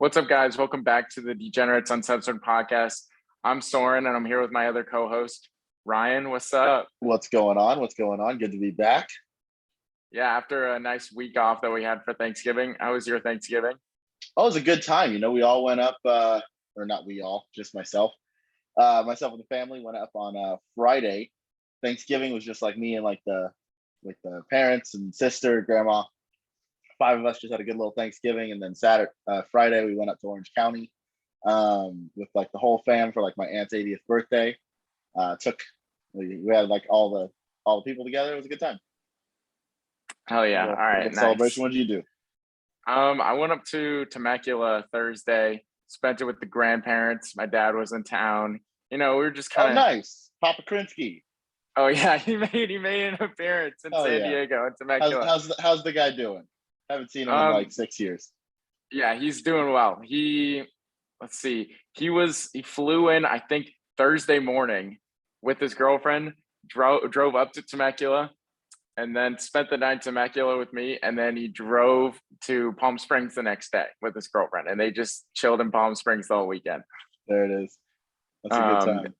What's up, guys? Welcome back to the Degenerates Uncensored podcast. I'm Soren, and I'm here with my other co-host, Ryan. What's up? What's going on? What's going on? Good to be back. Yeah, after a nice week off that we had for Thanksgiving, how was your Thanksgiving? Oh, it was a good time. We all went up, or not we all, just myself. Myself and the family went up on Friday. Thanksgiving was just like me and like the parents and sister, grandma. Five of us just had a good little Thanksgiving, and then Friday we went up to Orange County with like the whole fam for like my aunt's 80th birthday. We had like all the people together. It was a good time. Hell yeah! All right, nice. Celebration. What did you do? I went up to Temecula Thursday. Spent it with the grandparents. My dad was in town. We were just kind of nice. Papa Krinsky. Oh yeah, he made an appearance in San Diego in Temecula. How's the guy doing? Haven't seen him in like 6 years. Yeah, he's doing well. He flew in, I think, Thursday morning with his girlfriend, drove up to Temecula, and then spent the night in Temecula with me, and then he drove to Palm Springs the next day with his girlfriend, and they just chilled in Palm Springs the whole weekend. There it is. That's a good time.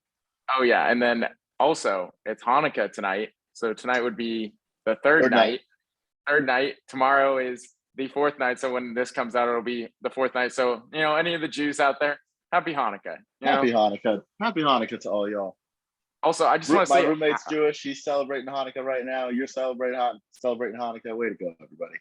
Oh yeah, and then also it's Hanukkah tonight, so tonight would be the third night. Tomorrow is the fourth night, so when this comes out, it'll be the fourth night. So any of the Jews out there, happy Hanukkah. Happy Hanukkah to all y'all. Also, I just want to say my roommate's Jewish. She's celebrating Hanukkah right now. You're celebrating Hanukkah. Way to go, everybody.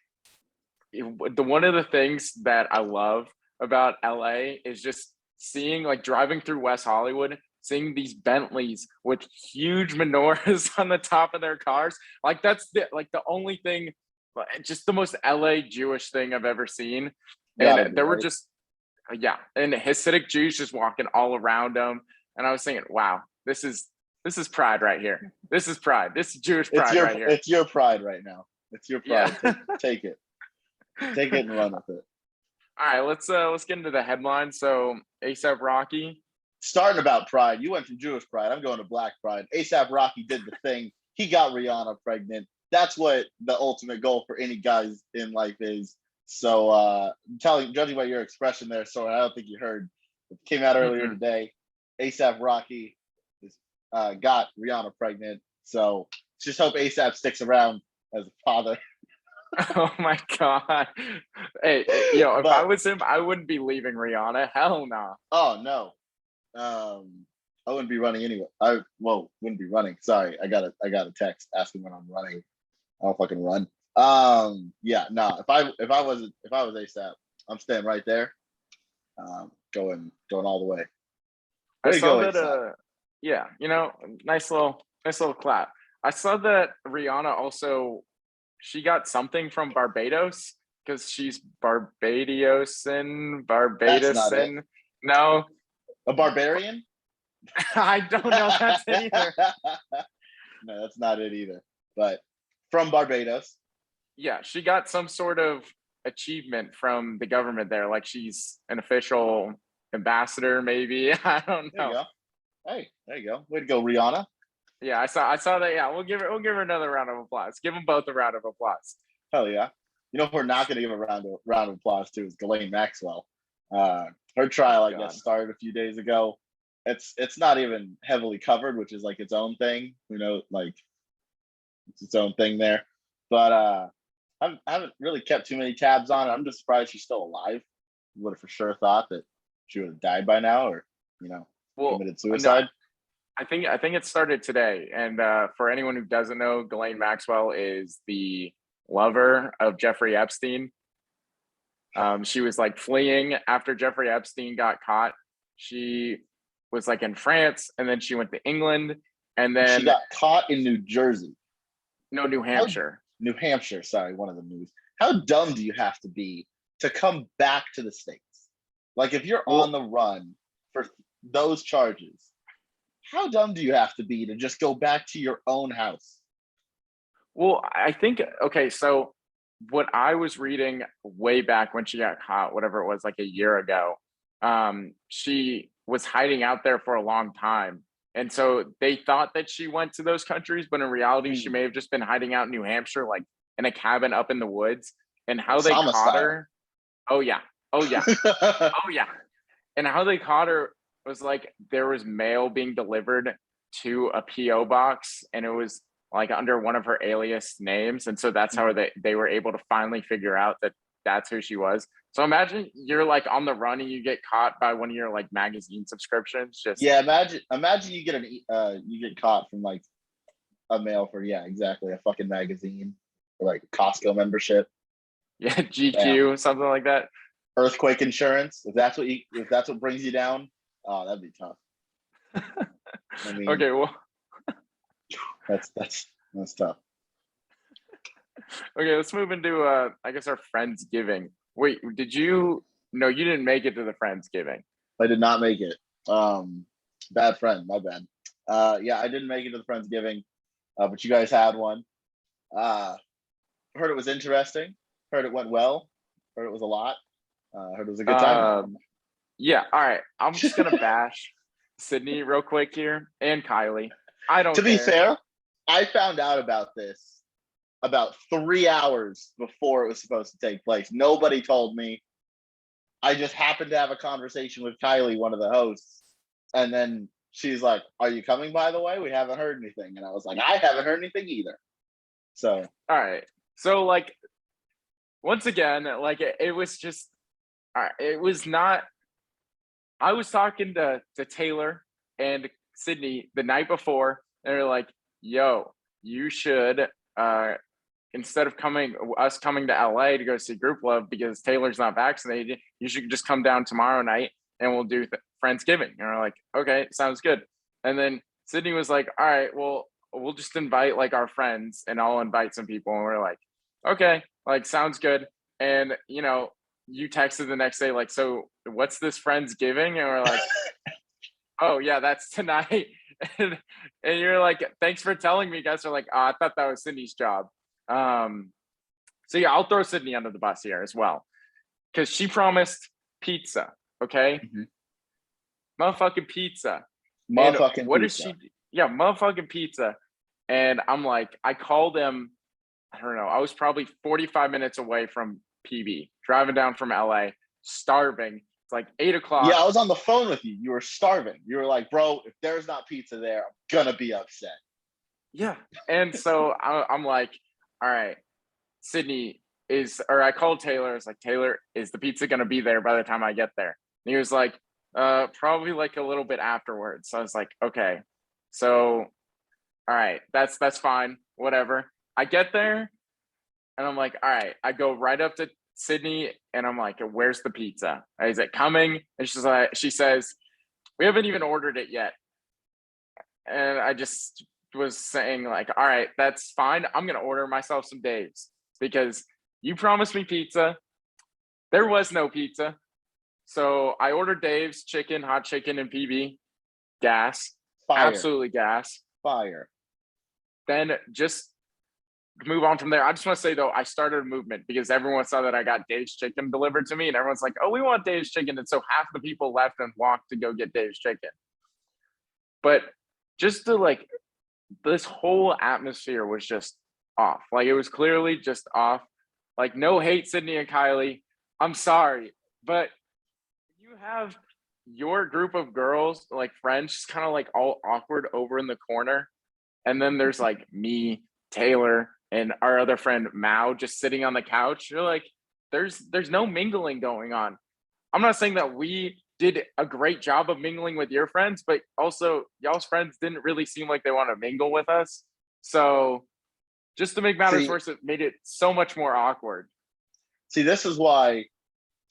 One of the things that I love about LA is just seeing, like, driving through West Hollywood, seeing these Bentleys with huge menorahs on the top of their cars. Like, that's the only thing, just the most LA Jewish thing I've ever seen. And there were just, and Hasidic Jews just walking all around them. And I was thinking, wow, this is pride right here. This is pride. This is Jewish pride right here. It's your pride right now. It's your pride. Yeah. Take it. Take it and run with it. All right, let's get into the headlines. So A$AP Rocky. Starting about pride, you went from Jewish pride. I'm going to Black pride. A$AP Rocky did the thing. He got Rihanna pregnant. That's what the ultimate goal for any guys in life is. So judging by your expression there, Soren, I don't think you heard. It came out earlier today. A$AP Rocky got Rihanna pregnant. So just hope A$AP sticks around as a father. Oh my God. Hey, if I was him, I wouldn't be leaving Rihanna. Hell no. Oh no. I wouldn't be running anyway. Wouldn't be running. Sorry, I got a text asking when I'm running. I don't fucking run. Yeah, no. If I was A$AP, I'm staying right there. Going all the way. I saw that. Yeah, nice little clap. I saw that Rihanna also, she got something from Barbados because she's Barbadian. No. A barbarian? I don't know if that's it either. No, that's not it either. But from Barbados. Yeah, she got some sort of achievement from the government there. Like she's an official ambassador, maybe. I don't know. There you go. Hey, there you go. Way to go, Rihanna. Yeah, I saw that. Yeah, we'll give her another round of applause. Give them both a round of applause. Hell yeah. We're not going to give a round of applause to is Ghislaine Maxwell. Her trial, I guess, started a few days ago. It's not even heavily covered, which is like its own thing. Like it's its own thing there. But I haven't really kept too many tabs on it. I'm just surprised she's still alive. Would have for sure thought that she would have died by now, or committed suicide. No, I think it started today. And for anyone who doesn't know, Ghislaine Maxwell is the lover of Jeffrey Epstein. She was like fleeing after Jeffrey Epstein got caught. She was like in France, and then she went to England, and then she got caught in New Jersey. No, New Hampshire. New Hampshire, sorry, one of the news. How dumb do you have to be to come back to the States? Like if you're on the run for those charges, how dumb do you have to be to just go back to your own house? Well, I think, okay, so what I was reading way back when she got caught, whatever it was, like a year ago, she was hiding out there for a long time. And so they thought that she went to those countries, but in reality, she may have just been hiding out in New Hampshire, like in a cabin up in the woods. And how they caught her. Oh, yeah. Oh yeah. Oh yeah. And how they caught her was like there was mail being delivered to a PO box, and it was like under one of her alias names, and so that's how they were able to finally figure out that that's who she was. So imagine you're like on the run and you get caught by one of your like magazine subscriptions. Just Yeah, imagine you get you get caught from like a mail for, yeah, exactly, a fucking magazine or like Costco membership. yeah, Damn. GQ, something like that. Earthquake insurance. If that's what brings you down, oh, that'd be tough. I mean, Okay, well, that's tough. okay, let's move into I guess our Friendsgiving. Wait, did you? No, you didn't make it to the Friendsgiving. I did not make it. Bad friend, my bad. Yeah, I didn't make it to the Friendsgiving, but you guys had one. Heard it was interesting. Heard it went well. Heard it was a lot. Heard it was a good time. Yeah, all right. I'm just gonna bash Sydney real quick here and Kylie. I don't To be care. fair, I found out about this about 3 hours before it was supposed to take place. Nobody told me. I just happened to have a conversation with Kylie, one of the hosts, and then she's like, "Are you coming, by the way? We haven't heard anything." And I was like, "I haven't heard anything either." So, All right. So like once again, like it was just all right, it was not I was talking to Taylor and Sydney the night before, and they're like, "Yo, you should instead of us coming to LA to go see Group Love because Taylor's not vaccinated, you should just come down tomorrow night and we'll do Friendsgiving." And we're like, "Okay, sounds good." And then Sydney was like, "All right, well, we'll just invite like our friends and I'll invite some people." And we're like, "Okay, like sounds good." And you texted the next day like, "So what's this Friendsgiving?" And we're like, "Oh yeah, that's tonight." And you're like, "Thanks for telling me." Guys are like, "Oh, I thought that was Sydney's job." So yeah, I'll throw Sydney under the bus here as well because she promised pizza. Okay, motherfucking pizza. And motherfucking what is pizza. she? Yeah, motherfucking pizza. And I'm like, I called him. I don't know. I was probably 45 minutes away from PB, driving down from LA, starving. It's like 8 o'clock. Yeah, I was on the phone with you. You were starving. You were like, "Bro, if there's not pizza there, I'm gonna be upset." Yeah. And so I'm like, all right, Sydney or I called Taylor. I was like, "Taylor, is the pizza going to be there by the time I get there?" And he was like, probably like a little bit afterwards. So I was like, okay, so, all right, that's fine. Whatever. I get there and I'm like, all right, I go right up to Sydney and I'm like, "Where's the pizza? Is it coming?" And she says, "We haven't even ordered it yet." And I just was saying like, all right, that's fine. I'm going to order myself some Dave's because you promised me pizza. There was no pizza. So I ordered Dave's chicken, hot chicken, and PB. Gas. Fire. Absolutely gas. Fire. Then just move on from there. I just want to say, though, I started a movement because everyone saw that I got Dave's chicken delivered to me. And everyone's like, "Oh, we want Dave's chicken." And so half the people left and walked to go get Dave's chicken. But just to like, this whole atmosphere was just off. Like it was clearly just off. Like no hate, Sydney and Kylie. I'm sorry, but you have your group of girls, like friends, just kind of like all awkward over in the corner, and then there's like me, Taylor, and our other friend Mao just sitting on the couch. You're like, there's no mingling going on. I'm not saying that we did a great job of mingling with your friends, but also y'all's friends didn't really seem like they want to mingle with us. So just to make matters worse, it made it so much more awkward. See, this is why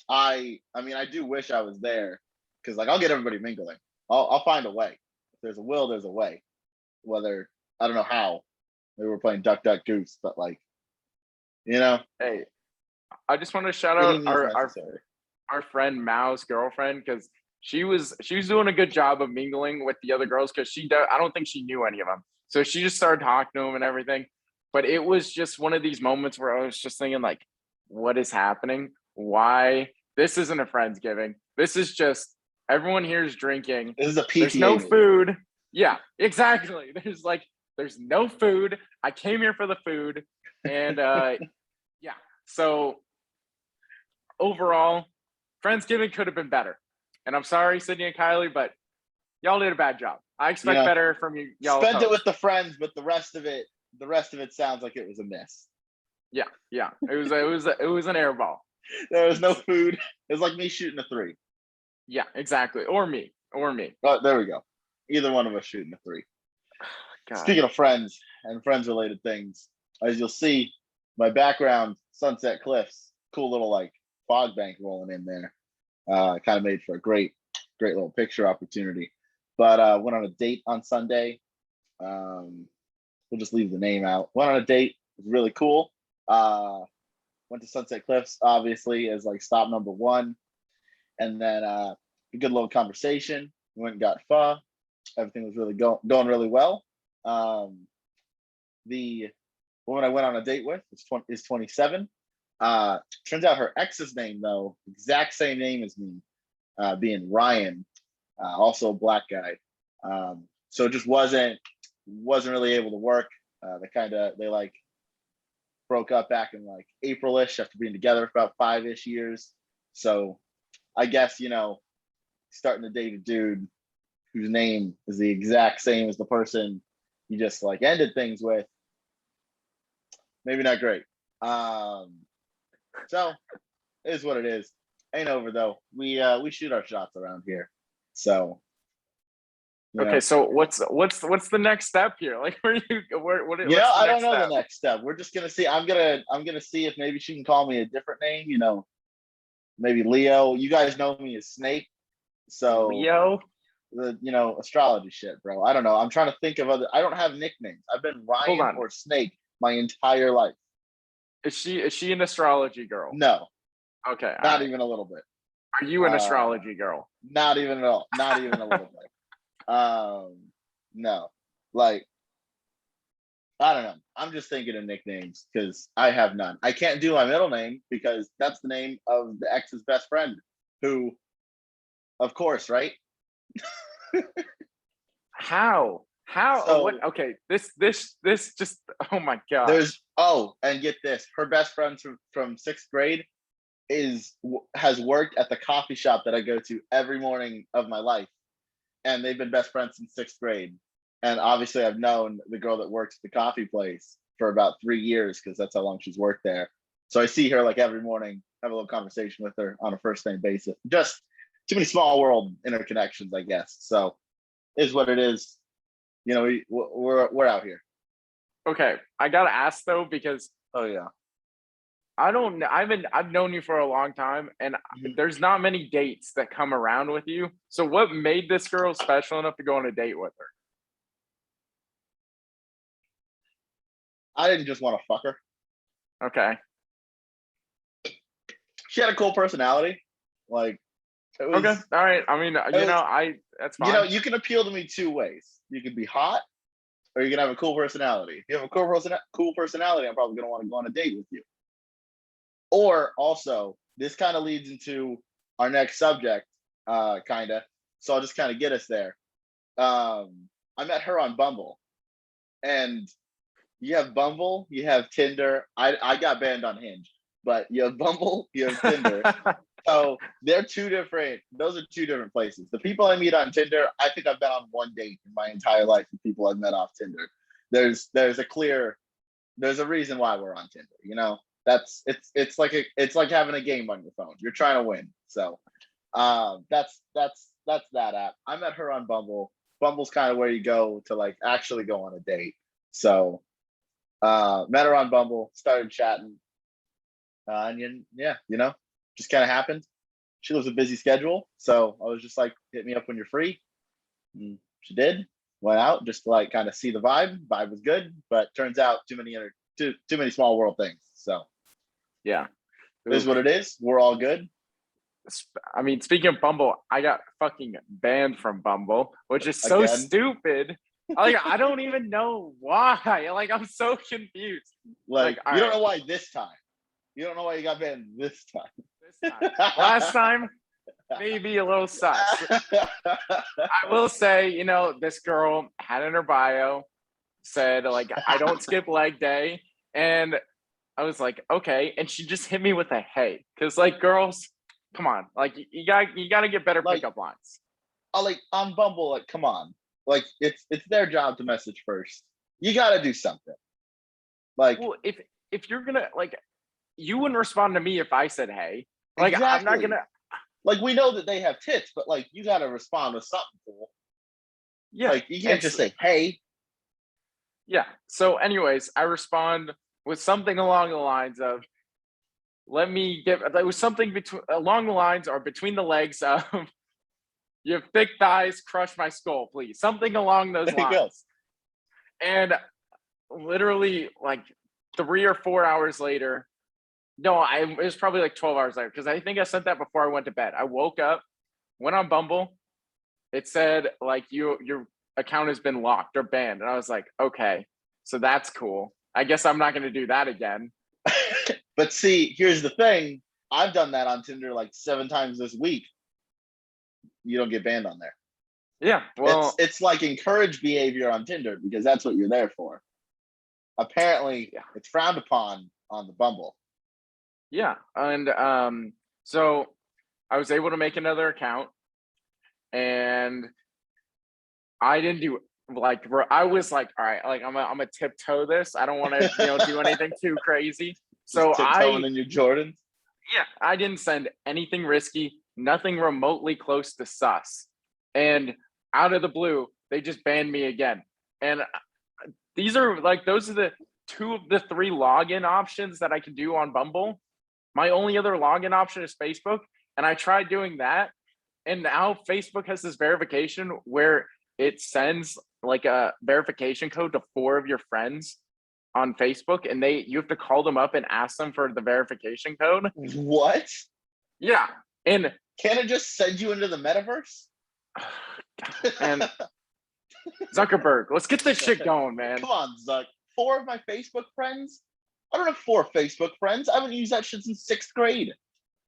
I mean, I do wish I was there because like I'll get everybody mingling. I'll find a way. If there's a will, there's a way. Whether I don't know how. Maybe we're playing duck, duck, goose, but like, Hey, I just want to shout out our friend Mao's girlfriend because she was doing a good job of mingling with the other girls because I don't think she knew any of them, so she just started talking to them and everything. But it was just one of these moments where I was just thinking like, what is happening? Why this isn't a Friendsgiving? This is just everyone here is drinking. This is a PTA. There's no food. Yeah, exactly. There's no food. I came here for the food, and yeah. So overall, Friendsgiving could have been better. And I'm sorry, Sydney and Kylie, but y'all did a bad job. I expect better from you. Y'all spent it with the friends, but the rest of it sounds like it was a miss. Yeah. It was an air ball. There was no food. It was like me shooting a 3. Yeah, exactly. Or me. Oh, there we go. Either one of us shooting a 3. God. Speaking of friends and friends related things, as you'll see, my background, Sunset Cliffs, cool little like fog bank rolling in there. Kind of made for a great little picture opportunity. But went on a date on Sunday. We'll just leave the name out. Went on a date. It was really cool. Went to Sunset Cliffs, obviously, as like stop number 1. And then a good little conversation. We went and got pho. Everything was really going really well. The woman I went on a date with is 27. Turns out her ex's name, though, exact same name as me, being Ryan, also a black guy. So it just wasn't really able to work. They like broke up back in like April-ish after being together for about 5-ish years. So I guess, starting to date a dude whose name is the exact same as the person you just like ended things with, maybe not great. So it is what it is. Ain't over though. We shoot our shots around here. So okay, so what's the next step here? Like, I don't know the next step. We're just gonna see. I'm gonna see if maybe she can call me a different name. Maybe Leo. You guys know me as Snake. So Leo. The astrology shit, bro. I don't know. I'm trying to think of other. I don't have nicknames. I've been Ryan or Snake my entire life. Is she an astrology girl? No. Okay. Not even a little bit. Are you an astrology girl? Not even at all. Not even a little bit. No. Like, I don't know. I'm just thinking of nicknames because I have none. I can't do my middle name because that's the name of the ex's best friend, who, of course, right? How? So, what? Okay, this just, oh my god. And get this, her best friend from 6th grade has worked at the coffee shop that I go to every morning of my life, and they've been best friends since 6th grade. And obviously, I've known the girl that works at the coffee place for about 3 years because that's how long she's worked there. So I see her like every morning, have a little conversation with her on a first name basis. Just too many small world interconnections, I guess. So is what it is. We're out here. Okay, I gotta ask though, because oh yeah, I've known you for a long time, and there's not many dates that come around with you. So what made this girl special enough to go on a date with her? I didn't just want to fuck her. Okay. She had a cool personality. Like, it was, okay, all right. I mean, that's fine. You can appeal to me 2 ways. You can be hot, or you can have a cool personality. If you have a cool personality, I'm probably gonna want to go on a date with you. Or also, this kind of leads into our next subject, kind of. So I'll just kind of get us there. I met her on Bumble, and you have Bumble, you have Tinder. I got banned on Hinge, but you have Bumble, you have Tinder. So those are 2 different places. The people I meet on Tinder, I think I've been on 1 date in my entire life with people I've met off Tinder. There's a reason why we're on Tinder, it's like having a game on your phone. You're trying to win. So that's that app. I met her on Bumble. Bumble's kind of where you go to like actually go on a date. So met her on Bumble, started chatting, and just kind of happened. She lives a busy schedule, so I was just like, hit me up when you're free. And she did. Went out just to like kind of see the vibe. Vibe was good, but turns out too many small world things. So yeah, it is what it is. We're all good. I mean, speaking of Bumble, I got fucking banned from Bumble, which is so stupid. Like, I don't even know why. Like, I'm so confused. Like you don't know why this time. You don't know why you got banned this time. Last time, maybe a little sus. I will say, this girl had in her bio, said, like, I don't skip leg day. And I was like, okay. And she just hit me with a hey. Because, like, girls, come on, like you got to get better Like, pickup lines. like on Bumble, like, come on, like it's their job to message first. You got to do something. Like, Well, if you're gonna like, you wouldn't respond to me if I said hey. Like I'm not exactly. gonna. Like, we know that they have tits, but like, you got to respond with something cool. Yeah, Like, you can't and just say hey. yeah. So, anyways, I respond with something along the lines of, "Let me get." It was something between along the lines or between the legs of, "You have thick thighs, crush my skull, please." Something along those There you go. lines. And literally, like 3 or 4 hours later, no, it was probably like 12 hours later because I think I sent that before I went to bed. I woke up, went on Bumble. It said like your account has been locked or banned, and I was like, okay, so that's cool. I guess I'm not going to do that again. But see, here's the thing. I've done that on Tinder like 7 times this week. You don't get banned on there. Yeah, well, It's like encouraged behavior on Tinder because that's what you're there for. Apparently, yeah, it's frowned upon on the Bumble. yeah, and so I was able to make another account, and I didn't do like I was like, all right, like I'm a tiptoe this. I don't want to do anything too crazy. Just So tiptoeing in your Jordans. yeah, I didn't send anything risky, nothing remotely close to sus. And out of the blue, they just banned me again. And these are like, those are the two of the three login options that I can do on Bumble. My only other login option is Facebook. And I tried doing that. And now Facebook has this verification where it sends like a verification code to 4 of your friends on Facebook, and you have to call them up and ask them for the verification code. What? Yeah. And Can't it just send you into the metaverse? and Zuckerberg, let's get this shit going, man. Come on, Zuck. 4 of my Facebook friends? I don't have 4 Facebook friends. I haven't used that shit since 6th grade.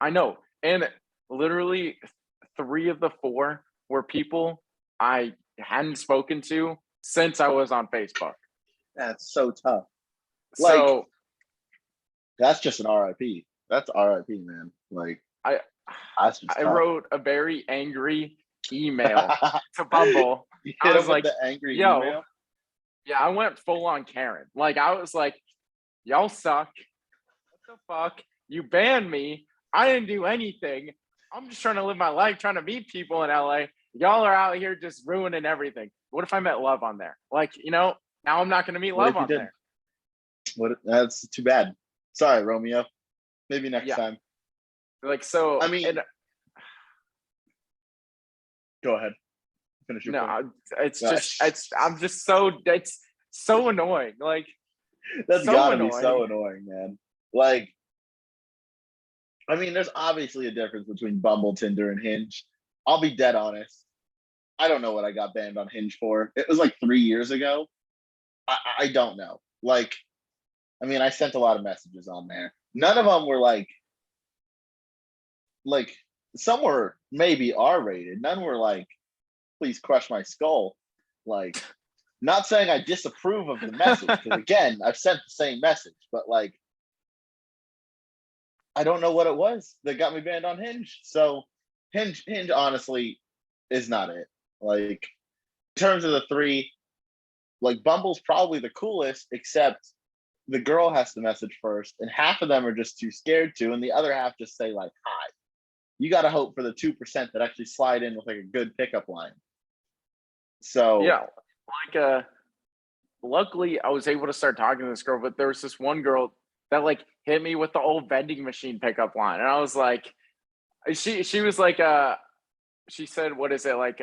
I know. And literally 3 of the 4 were people I hadn't spoken to since I was on Facebook. That's so tough. Like, So that's just an RIP. That's RIP, man. Like, I that's just I tough. wrote a very angry email to Bumble. I was like, the angry email. Yeah, I went full on Karen. Like I was like, y'all suck. What the fuck? You banned me. I didn't do anything. I'm just trying to live my life, trying to meet people in LA. Y'all are out here just ruining everything. What if I met love on there? Like, now I'm not going to meet love on there. That's too bad. Sorry, Romeo. Maybe next time. Like, so, I mean, go ahead. Finish your point. It's so annoying. Like, that's gotta be so annoying, man. Like, I mean, there's obviously a difference between Bumble, Tinder, and Hinge. I'll be dead honest. I don't know what I got banned on Hinge for. It was like 3 years ago. I don't know. Like, I mean, I sent a lot of messages on there. None of them were like some were maybe R-rated. None were like, please crush my skull. Like, not saying I disapprove of the message, because again, I've sent the same message, but like, I don't know what it was that got me banned on Hinge. So Hinge honestly is not it. Like, in terms of the 3, like, Bumble's probably the coolest, except the girl has to message first, and half of them are just too scared to, and the other half just say like hi. You got to hope for the 2% that actually slide in with like a good pickup line. So yeah, like luckily I was able to start talking to this girl, but there was this one girl that like hit me with the old vending machine pickup line, and I was like, she was like she said, what is it, like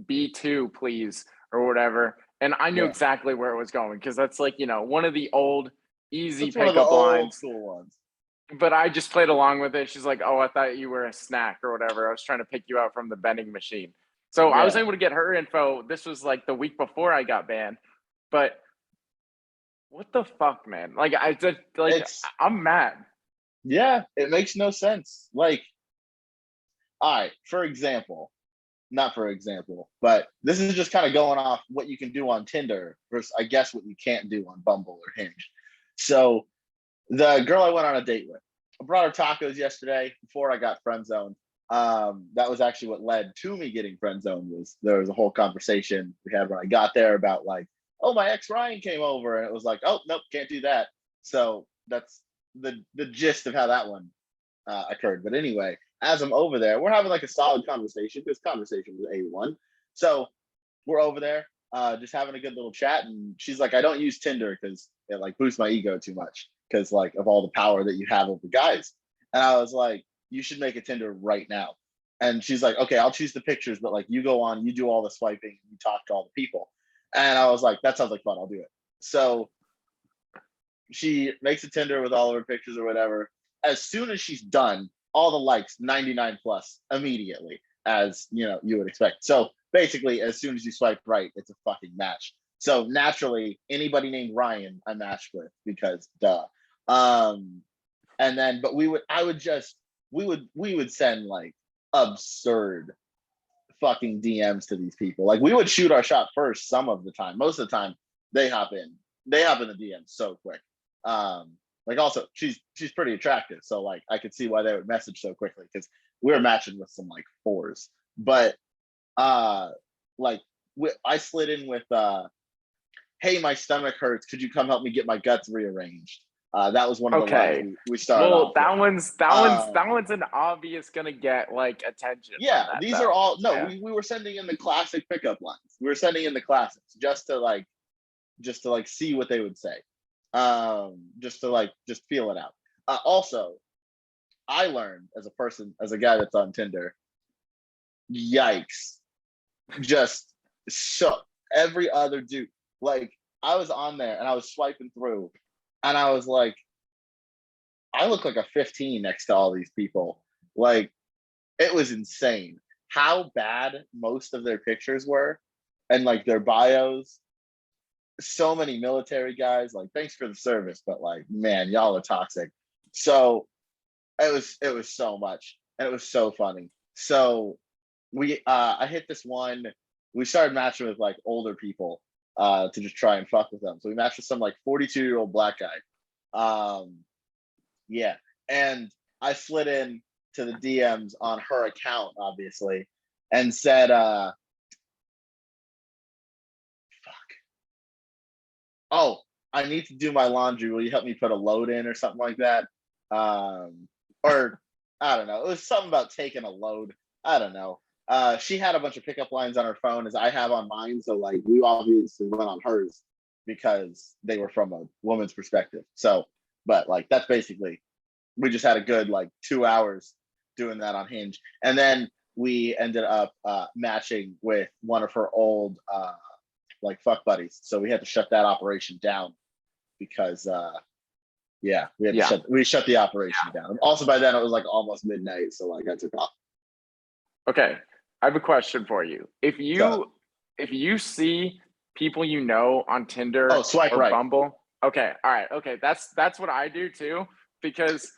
B2 please or whatever, and I knew exactly where it was going because that's like one of the old easy pickup lines, cool ones. But I just played along with it. She's like, oh, I thought you were a snack or whatever. I was trying to pick you out from the vending machine. So I was able to get her info. This was like the week before I got banned. But what the fuck, man? Like, I'm mad. Yeah, it makes no sense. Like, all right, not for example, but this is just kind of going off what you can do on Tinder versus, I guess, what you can't do on Bumble or Hinge. So the girl I went on a date with, I brought her tacos yesterday before I got friend zoned. That was actually what led to me getting friend zoned. Was there was a whole conversation we had when I got there about like, oh, my ex Ryan came over, and it was like, oh nope, can't do that. So that's the gist of how that one occurred. But anyway, as I'm over there, we're having like a solid conversation. This conversation was A1. So we're over there, just having a good little chat. And she's like, I don't use Tinder because it like boosts my ego too much because like of all the power that you have over guys. And I was like, you should make a Tinder right now. And she's like, okay, I'll choose the pictures, but like you go on, you do all the swiping, you talk to all the people. And I was like, that sounds like fun. I'll do it. So she makes a Tinder with all of her pictures or whatever. As soon as she's done, all the likes, 99 plus immediately, as you know, you would expect. So basically, as soon as you swipe right, it's a fucking match. So naturally, anybody named Ryan I matched with because duh. And then, but we would send like absurd fucking DMs to these people. Like we would shoot our shot first some of the time. Most of the time, they hop in. They hop in the DMs so quick. Like also she's pretty attractive, so like I could see why they would message so quickly because we were matching with some like fours. But like I slid in with hey, my stomach hurts, could you come help me get my guts rearranged? That was one of the lines we started well off that one's an obvious gonna get like attention from yeah, that, these though. are all no, Yeah. we were sending in the classic pickup lines. We were sending in the classics just to like see what they would say. Just to just feel it out. Also, I learned as a person, as a guy that's on Tinder, yikes, just so every other dude, like I was on there and I was swiping through and I was like, I look like a 15 next to all these people. Like it was insane how bad most of their pictures were and like their bios. So many military guys, like thanks for the service, but like man, y'all are toxic. So it was so much and it was so funny. So we I hit this one, we started matching with like older people to just try and fuck with them. So we matched with some like 42-year-old black guy. Yeah. And I slid in to the DMs on her account, obviously, and said, oh, I need to do my laundry. Will you help me put a load in or something like that? Or I don't know. It was something about taking a load. I don't know. She had a bunch of pickup lines on her phone as I have on mine. So like we obviously went on hers because they were from a woman's perspective. So, but like that's basically, we just had a good like 2 hours doing that on Hinge. And then we ended up matching with one of her old like fuck buddies. So we had to shut that operation down because yeah, we shut the operation down. Also by then it was like almost midnight, so like I took off. Okay, I have a question for you. If you see people you know on Tinder swipe or right. Bumble, okay, all right, okay, that's what I do too, because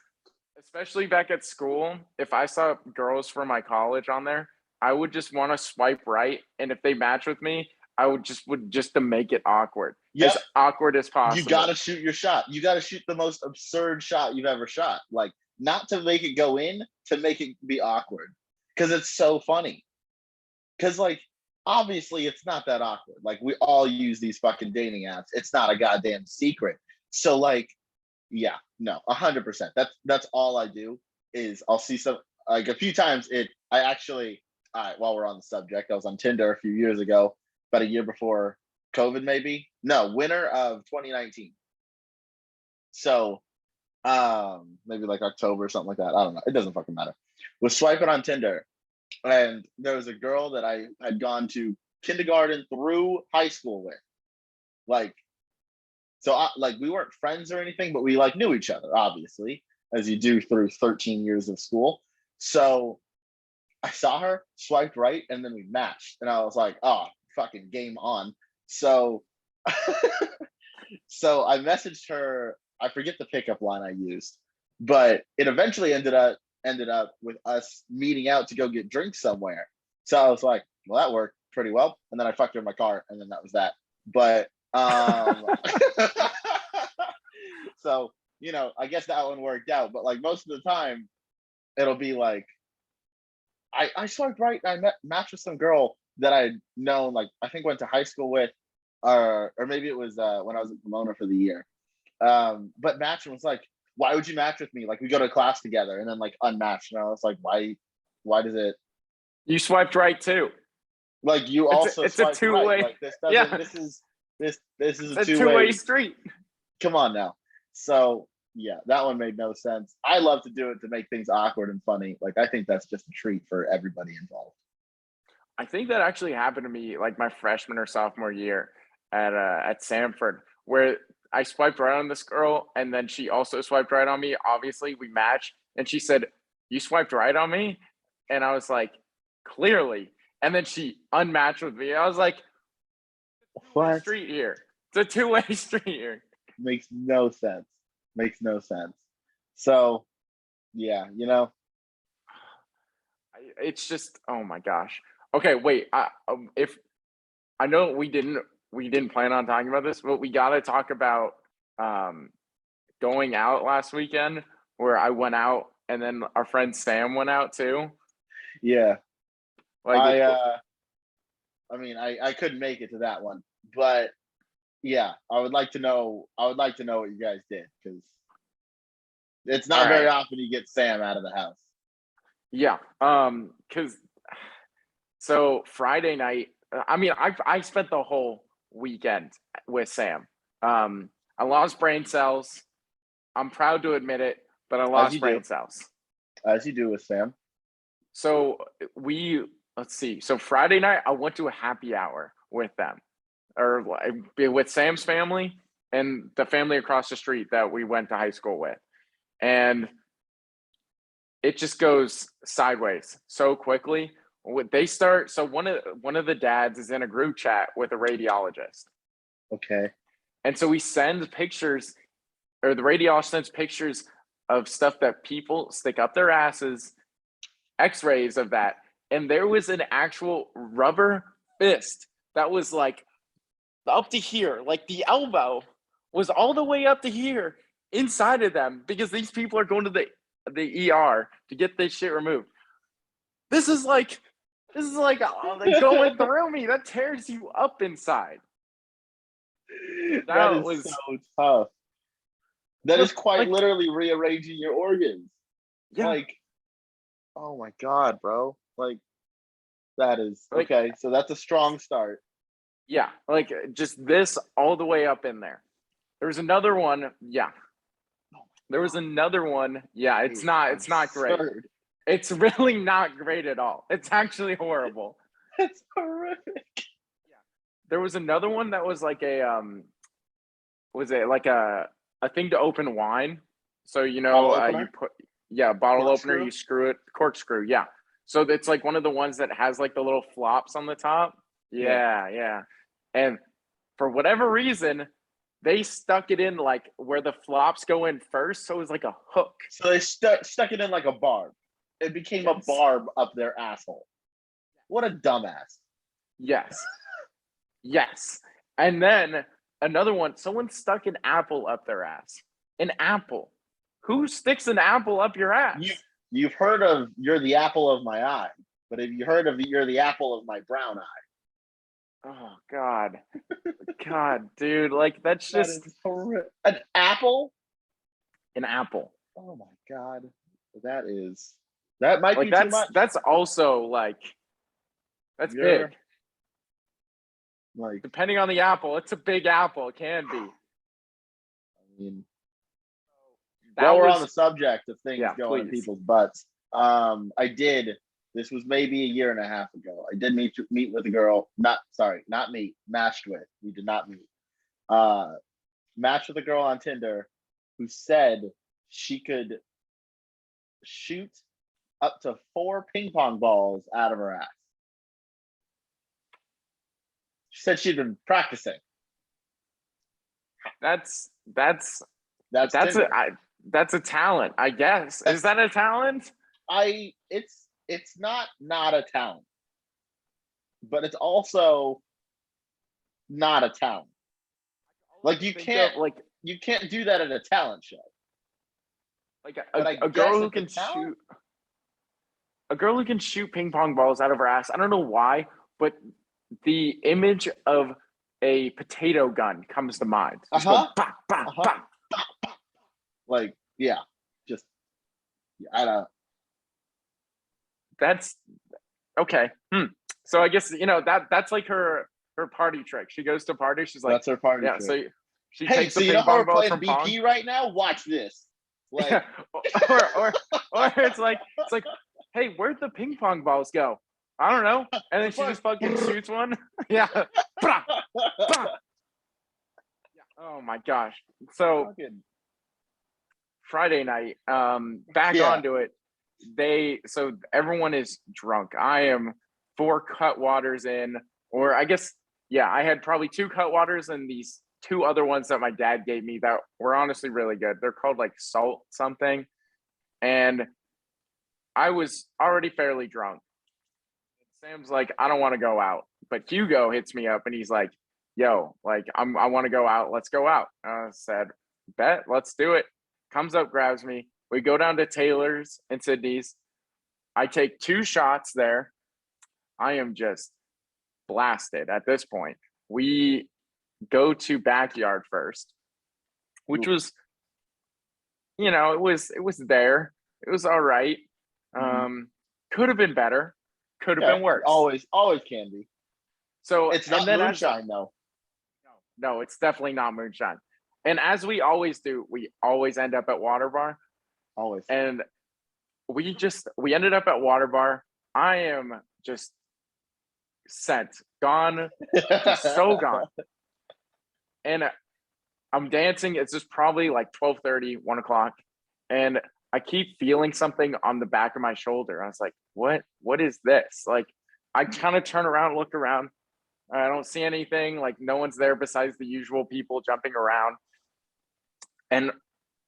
especially back at school, if I saw girls from my college on there, I would just want to swipe right, and if they match with me, I would just to make it awkward, Yep. as awkward as possible. You got to shoot your shot. You got to shoot the most absurd shot you've ever shot. Like not to make it go in, to make it be awkward, because it's so funny. Because like obviously it's not that awkward. Like we all use these fucking dating apps. It's not a goddamn secret. So like, yeah, no, 100%. That's all I do is I'll see some like a few times. I actually, all right, while we're on the subject, I was on Tinder a few years ago, about a year before COVID, maybe. No, winter of 2019. So maybe like October or something like that. I don't know. It doesn't fucking matter. Was swiping on Tinder, and there was a girl that I had gone to kindergarten through high school with. Like, so like we weren't friends or anything, but we like knew each other, obviously, as you do through 13 years of school. So I saw her, swiped right, and then we matched. And I was like, oh, fucking game on. So so I messaged her. I forget the pickup line I used, but it eventually ended up with us meeting out to go get drinks somewhere. So I was like, well, that worked pretty well. And then I fucked her in my car, and then that was that. But so you know, I guess that one worked out. But like most of the time, it'll be like I swiped right. And I matched with some girl that I'd known, like I think went to high school with, or maybe it was when I was in Pomona for the year. But matching was like, why would you match with me? Like we go to class together, and then like unmatched, and I was like, why? Why does it? You swiped right too. Like you It's also it's a swiped right. two-way. Like this doesn't. Yeah, This is it's a a two two-way way. street. Come on now. So yeah, that one made no sense. I love to do it to make things awkward and funny. Like I think that's just a treat for everybody involved. I think that actually happened to me like my freshman or sophomore year at Samford, where I swiped right on this girl, and then she also swiped right on me. Obviously, we matched, and she said, "You swiped right on me," and I was like, "Clearly." And then she unmatched with me. I was like, "Two-way What? street here. It's a two-way street here." Makes no sense. Makes no sense. So yeah, It's just, oh my gosh. Okay, wait. If I know we didn't plan on talking about this, but we got to talk about um, going out last weekend, where I went out and then our friend Sam went out too. yeah. Like, I couldn't make it to that one, but yeah, I would like to know. I would like to know what you guys did because it's all not very right, often you get Sam out of the house. yeah. Because so Friday night, I mean, I spent the whole weekend with Sam. I lost brain cells. I'm proud to admit it, but I As lost you do, brain cells. as you do with Sam. So we let's see. So Friday night, I went to a happy hour with them, or with Sam's family and the family across the street that we went to high school with, and it just goes sideways so quickly. They start. So one of the dads is in a group chat with a radiologist, Okay. and so he sends pictures, or the radiologist sends pictures of stuff that people stick up their asses, X-rays of that, and there was an actual rubber fist that was like up to here, like the elbow was all the way up to here inside of them, because these people are going to the ER to get this shit removed. This is like like going through me. That tears you up inside. That That is was so tough. That is quite like, literally rearranging your organs. yeah, Like, oh my god, bro. Like that is like, okay. So that's a strong start. yeah, like just this all the way up in there. There was another one. Yeah, there was another one. Yeah, It's it's not great. absurd. It's really not great at all. It's actually horrible. That's horrific. Yeah. There was another one that was like a was it like a thing to open wine? So Bottle you opener, put, yeah, bottle opener, corkscrew. you screw it, corkscrew, yeah. So it's like one of the ones that has like the little flops on the top. Yeah. Yeah, yeah. And for whatever reason, they stuck it in like where the flops go in first, so it was like a hook. So they stuck it in like a barb. It became a Yes. barb up their asshole. What a dumbass. Yes. Yes. And then another one, someone stuck an apple up their ass. An apple. Who sticks an apple up your You ass? you've heard of you're the apple of my eye, but have you heard of you're the apple of my brown eye? Oh God. God, dude, like that's That just is horrific. An apple? an apple. Oh my god. That might Like be too much. that's also like that's You're big. like, Depending on the apple, it's a big apple. It can be. I mean, That while we're on was, the subject of things yeah, going in please. people's butts, I did. This was maybe a year and a half ago. I did meet with a girl. Not meet. Matched with. We did not meet. Uh, Matched with a girl on Tinder who said she could shoot up to 4 ping pong balls out of her ass. She said she'd been practicing. That's that's That's that's a Tinder. that's a talent, I guess. Is that a talent? It's not a talent, but it's also not a talent. Like Think of you can't do that at a talent show. like But I a guess girl who it's a can talent. shoot. a girl who can shoot ping pong balls out of her ass. I don't know why, but the image of a potato gun comes to mind. Just go bah, bah, bah. Like, yeah, just I don't. That's okay. So I guess that's like her party trick. She goes to parties. She's like, That's her party yeah. trick. So she Hey, takes so the you know ping how pong we're balls playing from pong. BP right now? Watch this. Like, Yeah. or it's like, hey, where'd the ping pong balls go? I don't know. And then she just fucking shoots one. Yeah. Bah, bah. Yeah. Oh my gosh. So Friday night, back onto it. So everyone is drunk. I am 4 Cutwaters in, or I guess, yeah, I had probably 2 Cutwaters and these 2 other ones that my dad gave me that were honestly really good. They're called like salt something. And I was already fairly drunk. Sam's like, I don't want to go out. But Hugo hits me up and he's like, yo, like, I want to go out. Let's go out. I said, bet, let's do it. Comes up, grabs me. We go down to Taylor's and Sydney's. I take 2 shots there. I am just blasted at this point. We go to Backyard first, which was, it was there. It was all right. Could have been better. Could have been worse. Always can be. So it's not moonshine though. No, it's definitely not moonshine. And as we always do, we always end up at Water Bar. Always. And we ended up at Water Bar. I am just sent, gone, just so gone. And I'm dancing. It's just probably like 12:30, 1 o'clock. And I keep feeling something on the back of my shoulder. I was like, what is this? Like, I kind of turn around, look around. I don't see anything. Like, no one's there besides the usual people jumping around. And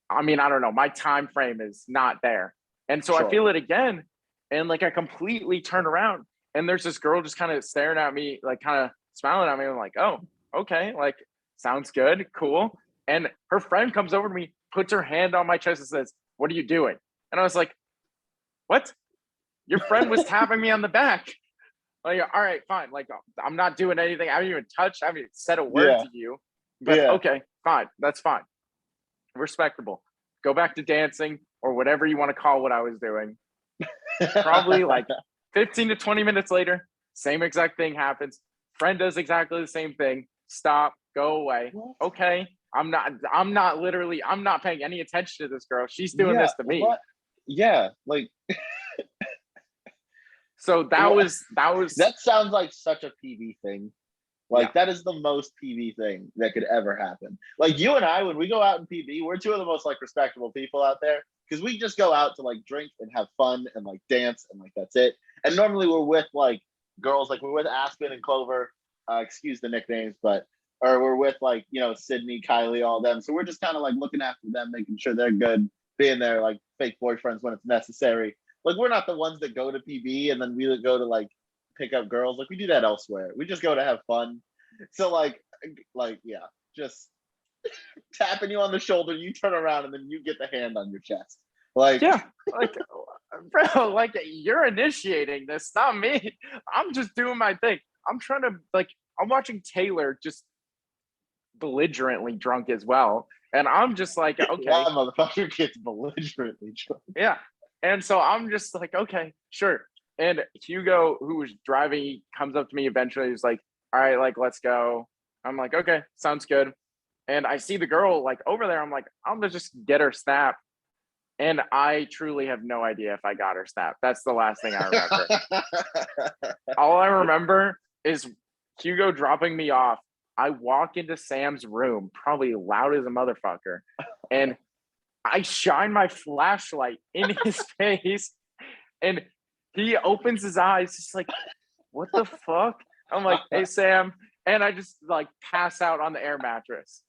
I mean, I don't know. My time frame is not there. And so I feel it again. And like, I completely turn around and there's this girl just kind of staring at me, like kind of smiling at me. I'm like, oh, okay. Like, sounds good. Cool. And her friend comes over to me, puts her hand on my chest and says, what are you doing? And I was like, what? Your friend was tapping me on the back. Like, all right, fine. Like, I'm not doing anything. I haven't even touched. I haven't even said a word to you. But okay, fine. That's fine. Respectable. Go back to dancing or whatever you want to call what I was doing. Probably like 15 to 20 minutes later, same exact thing happens. Friend does exactly the same thing. Stop, go away. Okay. I'm not paying any attention to this girl. She's doing this to me. What? Yeah, like so that sounds like such a PV thing. Like, that is the most PV thing that could ever happen. Like, you and I, when we go out in PV, we're 2 of the most like respectable people out there because we just go out to like drink and have fun and like dance and like that's it. And normally we're with like girls, like we're with Aspen and Clover, excuse the nicknames, but or we're with like, Sydney, Kylie, all them. So we're just kind of like looking after them, making sure they're good, being their like fake boyfriends when it's necessary. Like, we're not the ones that go to PV and then we go to like pick up girls. Like, we do that elsewhere. We just go to have fun. So like yeah, just tapping you on the shoulder, you turn around and then you get the hand on your chest. Like, yeah, like, bro, like, you're initiating this, not me. I'm just doing my thing. I'm watching Taylor just belligerently drunk as well. And I'm just like, okay. That motherfucker gets belligerently drunk. Yeah. And so I'm just like, okay, sure. And Hugo, who was driving, he comes up to me eventually. He's like, all right, like, let's go. I'm like, okay, sounds good. And I see the girl like over there. I'm like, I'm gonna just get her snap. And I truly have no idea if I got her snap. That's the last thing I remember. All I remember is Hugo dropping me off. I walk into Sam's room, probably loud as a motherfucker. And I shine my flashlight in his face. And he opens his eyes, just like, what the fuck? I'm like, hey, Sam. And I just like pass out on the air mattress.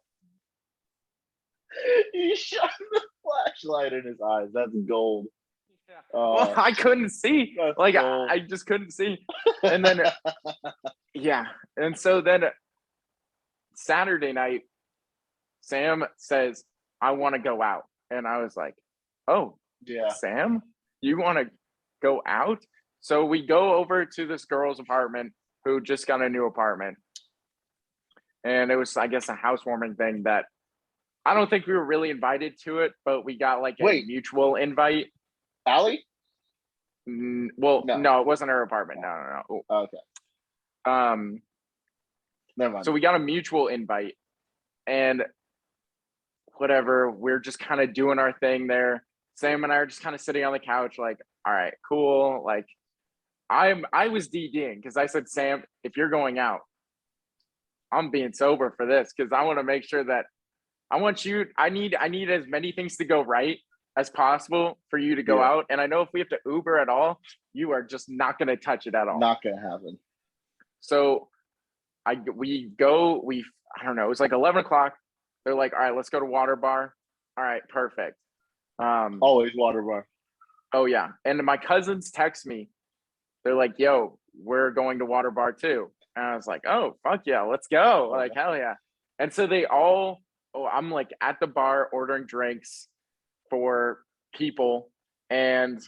You shine the flashlight in his eyes. That's gold. Yeah. Well, I couldn't see. Like, I just couldn't see. And then, yeah. And so then Saturday night, Sam says, I want to go out. And I was like, oh, yeah, Sam, you want to go out. So we go over to this girl's apartment who just got a new apartment. And it was, I guess, a housewarming thing that I don't think we were really invited to it, but we got like a mutual invite. Allie? Well, no, it wasn't her apartment. No. Okay. Never mind. So we got a mutual invite, and whatever, we're just kind of doing our thing there. Sam and I are just kind of sitting on the couch, like, all right, cool. Like, I was DDing because I said, Sam, if you're going out, I'm being sober for this because I want to make sure that I need as many things to go right as possible for you to go out. And I know if we have to Uber at all, you are just not going to touch it at all. Not going to happen. So I don't know, it was like 11 o'clock. They're like, all right, let's go to Water Bar. All right, perfect. Always Water Bar. Oh yeah. And my cousins text me. They're like, yo, we're going to Water Bar too. And I was like, oh, fuck yeah, let's go. Like, hell yeah. And so I'm like at the bar ordering drinks for people, and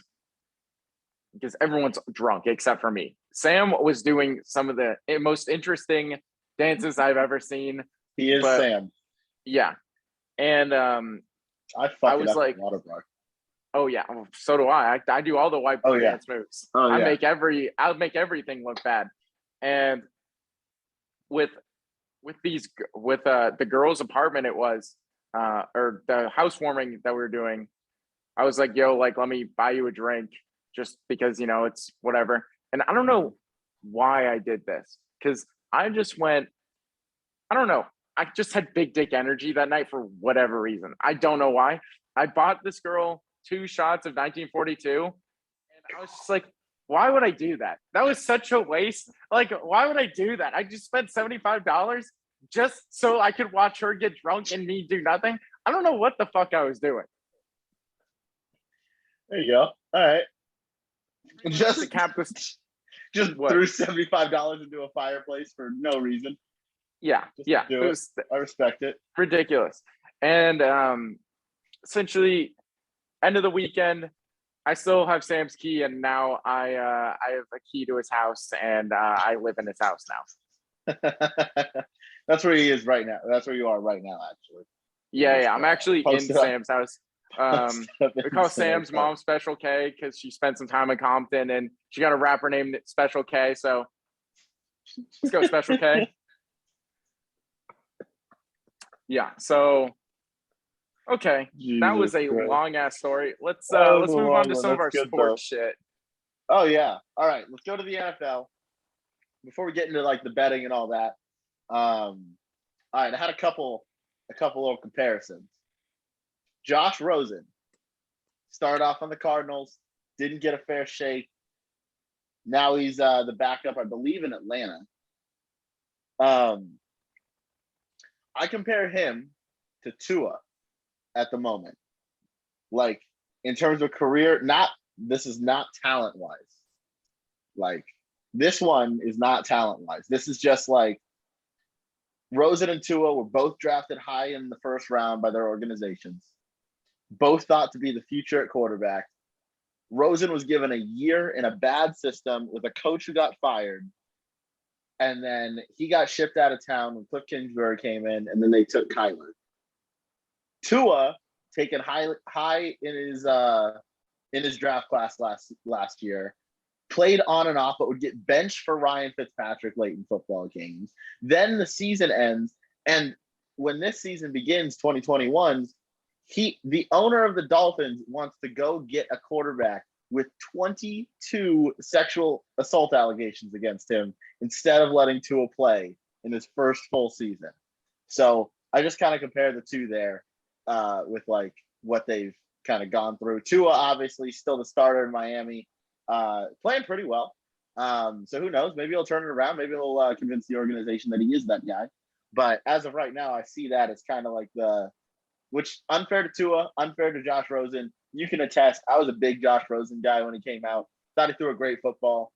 because everyone's drunk except for me. Sam was doing some of the most interesting dances I've ever seen. He is Sam. Yeah. And I was like, Water Bar. Oh yeah, so do I. I do all the white boy dance moves. I'll make everything look bad. And with the girls' apartment, it was or the housewarming that we were doing. I was like, yo, like, let me buy you a drink just because, it's whatever. And I don't know why I did this because I just went, I don't know. I just had big dick energy that night for whatever reason. I don't know why. I bought this girl 2 shots of 1942, and I was just like, why would I do that? That was such a waste. Like, why would I do that? I just spent $75 just so I could watch her get drunk and me do nothing. I don't know what the fuck I was doing. There you go. All right. Just threw $75 into a fireplace for no reason. Yeah. I respect it. Ridiculous. And essentially, end of the weekend, I still have Sam's key, and now I have a key to his house, and I live in his house now. That's where he is right now. That's where you are right now, actually. Yeah. I'm actually in Sam's house. We call Sam's mom Special K because she spent some time in Compton, and she got a rapper named Special K. So let's go Special K. Yeah. So. Okay, that was a long ass story. Let's move on to some of our sports shit. Oh yeah, all right. Let's go to the NFL before we get into like the betting and all that. All right, I had a couple little comparisons. Josh Rosen started off on the Cardinals, didn't get a fair shake. Now he's the backup, I believe, in Atlanta. I compare him to Tua at the moment, like in terms of career. This is not talent wise. Like this one is not talent wise. This is just like Rosen and Tua were both drafted high in the first round by their organizations. Both thought to be the future at quarterback. Rosen was given a year in a bad system with a coach who got fired. And then he got shipped out of town when Cliff Kingsbury came in, and then they took Kyler. Tua, taken high in his draft class last year, played on and off, but would get benched for Ryan Fitzpatrick late in football games. Then the season ends, and when this season begins, 2021, the owner of the Dolphins wants to go get a quarterback with 22 sexual assault allegations against him instead of letting Tua play in his first full season. So I just kind of compare the two there. With like what they've kind of gone through. Tua obviously still the starter in Miami, playing pretty well. So who knows? Maybe he'll turn it around. Maybe he'll convince the organization that he is that guy. But as of right now, I see that as kind of like which unfair to Tua, unfair to Josh Rosen. You can attest. I was a big Josh Rosen guy when he came out. Thought he threw a great football.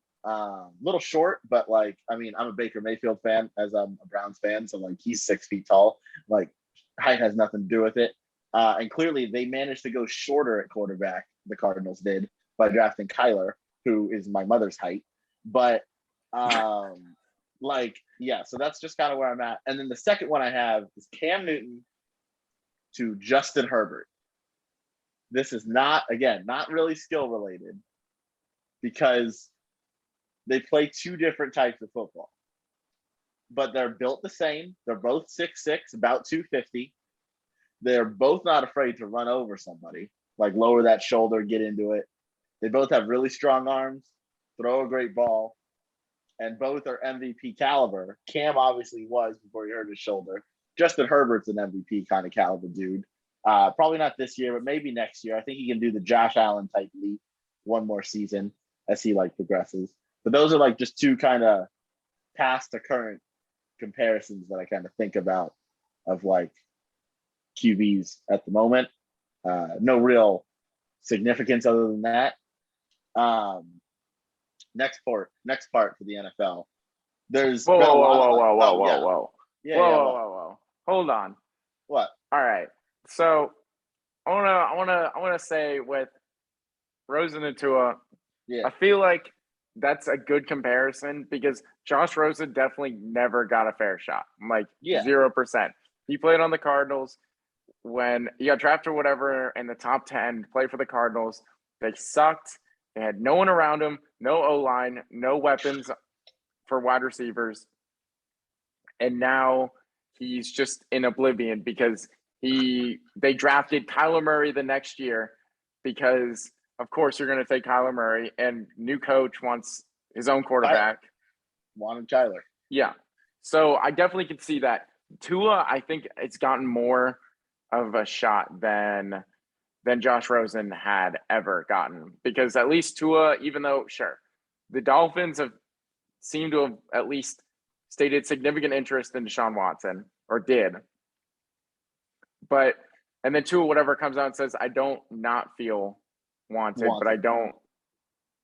Little short, but like, I mean, I'm a Baker Mayfield fan as I'm a Browns fan. So like he's 6 feet tall. Like, height has nothing to do with it. And clearly they managed to go shorter at quarterback, the Cardinals did, by drafting Kyler. who is my mother's height. But so that's just kind of where I'm at. And then the second one I have is Cam Newton to Justin Herbert. This is not really skill related because they play two different types of football, but they're built the same. They're both 6'6", about 250. They're both not afraid to run over somebody, like lower that shoulder, get into it. They both have really strong arms, throw a great ball, and both are MVP caliber. Cam obviously was before he hurt his shoulder. Justin Herbert's an MVP kind of caliber dude. Probably not this year, but maybe next year. I think he can do the Josh Allen type leap one more season as he progresses. But those are just two kind of past to current comparisons that I kind of think about of QBs at the moment. No real significance other than that. Next part for the NFL. There's whoa. Yeah, whoa. Hold on. What? All right. So I wanna say with Rosen and Tua, I feel like that's a good comparison because Josh Rosen definitely never got a fair shot. 0%. He played on the Cardinals when he got drafted or whatever in the top 10, played for the Cardinals. They sucked. They had no one around him, no O-line, no weapons for wide receivers. And now he's just in oblivion because they drafted Kyler Murray the next year because, of course, you're going to take Kyler Murray, and new coach wants his own quarterback. Wanted Kyler. Yeah. So I definitely could see that. Tua, I think it's gotten more of a shot than Josh Rosen had ever gotten because at least Tua, even though, sure, the Dolphins seem to have at least stated significant interest in Deshaun Watson, or did. And then Tua, whatever comes out and says, I don't not feel wanted. But I don't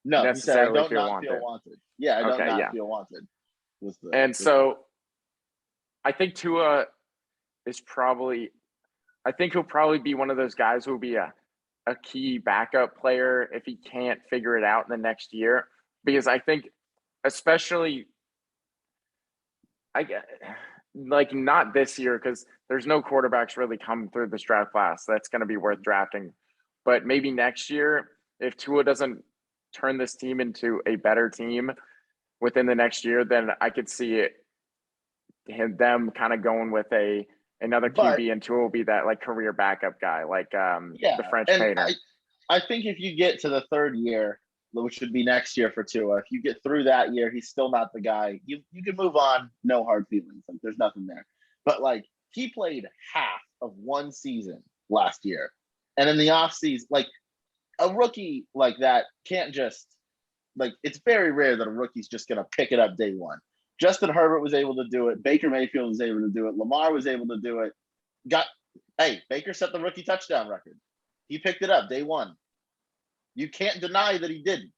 necessarily feel wanted. Yeah, I don't feel wanted. So I think Tua is I think he'll probably be one of those guys who will be a key backup player if he can't figure it out in the next year. Because I think, especially, not this year because there's no quarterbacks really coming through this draft class that's going to be worth drafting. But maybe next year, if Tua doesn't turn this team into a better team within the next year, then I could see them kind of going with another QB, and Tua will be that career backup guy, the French painter. I think if you get to the third year, which would be next year for Tua, if you get through that year, he's still not the guy. You can move on, no hard feelings. There's nothing there. But he played half of one season last year, and in the offseason, a rookie like that can't just it's very rare that a rookie's just gonna pick it up day one. Justin Herbert was able to do it. Baker Mayfield was able to do it. Lamar was able to do it. Baker set the rookie touchdown record. He picked it up day one. You can't deny that he didn't.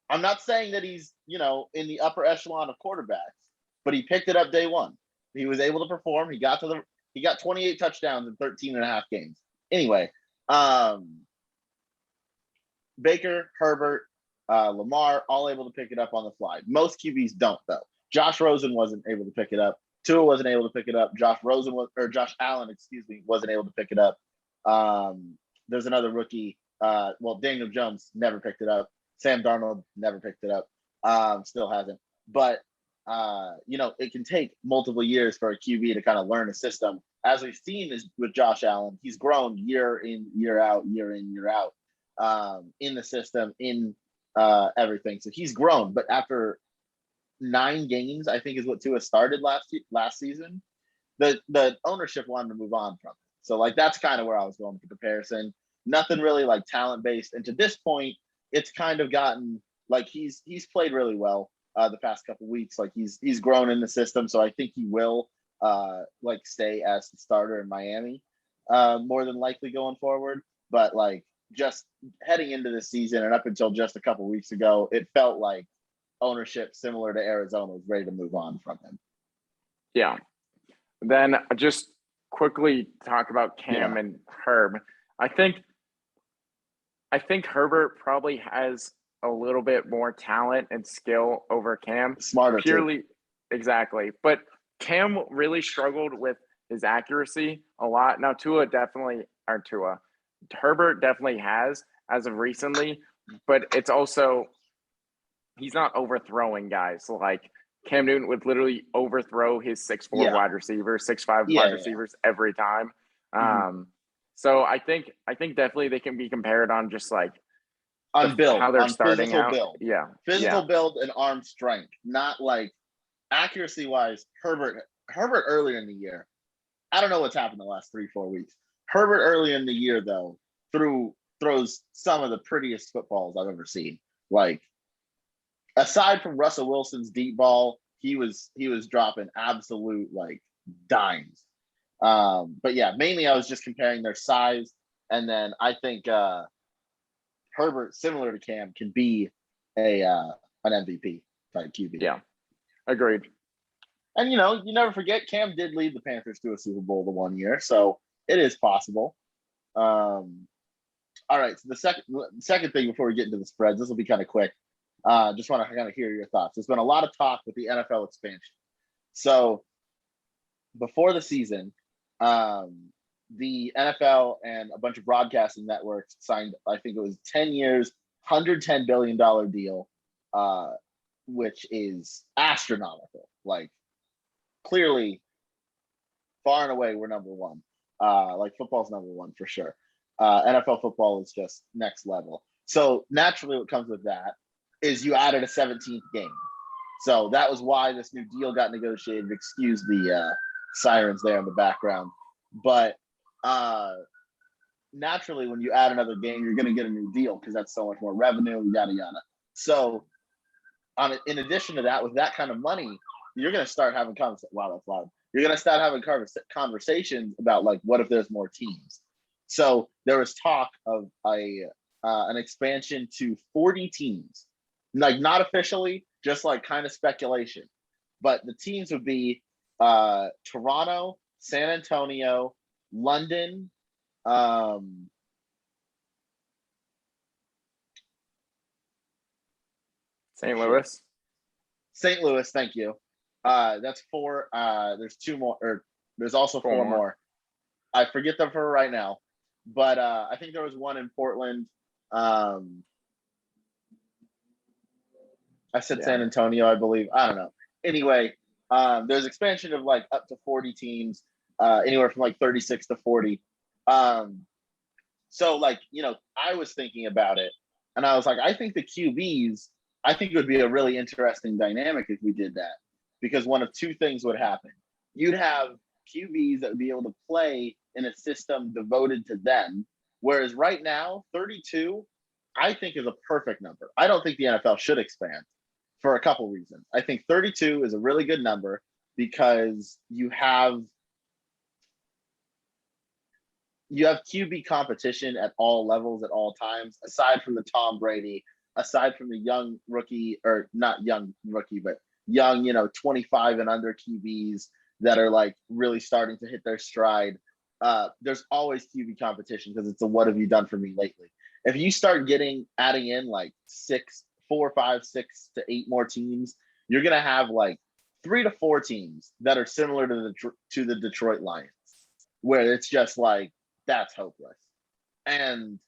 I'm not saying that he's, in the upper echelon of quarterbacks, but he picked it up day one. He was able to perform. He got 28 touchdowns in 13 and a half games. Anyway, Baker, Herbert, Lamar, all able to pick it up on the fly. Most QBs don't, though. Josh Rosen wasn't able to pick it up. Tua wasn't able to pick it up. Josh Allen, wasn't able to pick it up. There's another rookie. Daniel Jones never picked it up. Sam Darnold never picked it up. Still hasn't. But it can take multiple years for a QB to kind of learn a system. As we've seen with Josh Allen, he's grown year in, year out in the system, in everything. So he's grown. But after 9 games, I think is what Tua started last season, the ownership wanted to move on from it. So that's kind of where I was going with the comparison. Nothing really talent based. And to this point, it's kind of gotten he's played really well the past couple weeks. He's grown in the system. So I think he will stay as the starter in Miami more than likely going forward. But just heading into this season and up until just a couple weeks ago, it felt like ownership similar to Arizona was ready to move on from him. Yeah. Then just quickly talk about Cam and Herb. I think Herbert probably has a little bit more talent and skill over Cam. Smarter too. Exactly. But Cam really struggled with his accuracy a lot. Now Herbert definitely has as of recently, but it's also he's not overthrowing guys like Cam Newton would literally overthrow his 6'4" Yeah. wide receivers, 6'5" wide Yeah. receivers every time. Mhm. So I think definitely they can be compared on just like On build, how they're on starting physical out. build. Yeah. Physical build and arm strength, not like accuracy wise. Herbert earlier in the year, I don't know what's happened the last 3-4 weeks. Herbert early in the year though throws some of the prettiest footballs I've ever seen. Like aside from Russell Wilson's deep ball, he was dropping absolute like dimes. But yeah, mainly I was just comparing their size, and then I think Herbert, similar to Cam, can be an MVP type QB. Yeah, agreed. And you never forget Cam did lead the Panthers to a Super Bowl the one year, so it is possible. All right, so the second thing before we get into the spreads, this will be kind of quick. Just want to kind of hear your thoughts. There's been a lot of talk with the NFL expansion. So before the season, the NFL and a bunch of broadcasting networks signed, I think it was 10 years, $110 billion deal, which is astronomical. Like clearly, far and away, we're number one. Like football's number one for sure. NFL football is just next level. So naturally what comes with that is you added a 17th game. So that was why this new deal got negotiated. Excuse the sirens there in the background. But naturally, when you add another game, you're going to get a new deal because that's so much more revenue, yada, yada. So in addition to that, with that kind of money, you're going to start having conversations. Wow, that's loud. You're going to start having conversations about like, what if there's more teams? So there was talk of an expansion to 40 teams, like not officially, just like kind of speculation. But the teams would be Toronto, San Antonio, London, St. Louis. St. Louis, thank you. That's 4. There's 2 more, or there's also 4 more. I forget them for right now, but I think there was one in Portland. I said San Antonio, I believe. I don't know. Anyway, there's expansion of like up to 40 teams, anywhere from like 36 to 40. So like, I was thinking about it and I was like, I think the QBs, I think it would be a really interesting dynamic if we did that, because one of 2 things would happen. You'd have QBs that would be able to play in a system devoted to them. Whereas right now, 32, I think is a perfect number. I don't think the NFL should expand for a couple reasons. I think 32 is a really good number because you have QB competition at all levels at all times, aside from the Tom Brady, aside from the young rookie, or not young rookie, but young, 25 and under QBs that are like really starting to hit their stride. There's always QB competition because it's a what have you done for me lately. If you start adding in like 4, 5, 6 to 8 more teams, you're gonna have like 3 to 4 teams that are similar to the Detroit Lions, where it's just like that's hopeless. And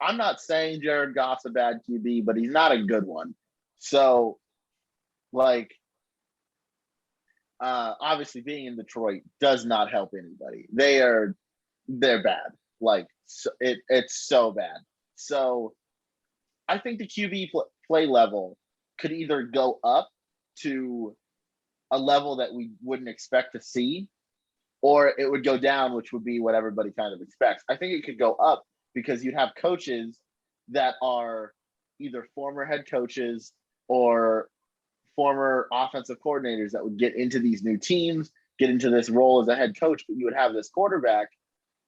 I'm not saying Jared Goff's a bad QB, but he's not a good one. So, like, obviously being in Detroit does not help anybody. They're bad. Like, it's so bad. So, I think the QB play level could either go up to a level that we wouldn't expect to see, or it would go down, which would be what everybody kind of expects. I think it could go up because you'd have coaches that are either former head coaches or former offensive coordinators that would get into these new teams, get into this role as a head coach, but you would have this quarterback,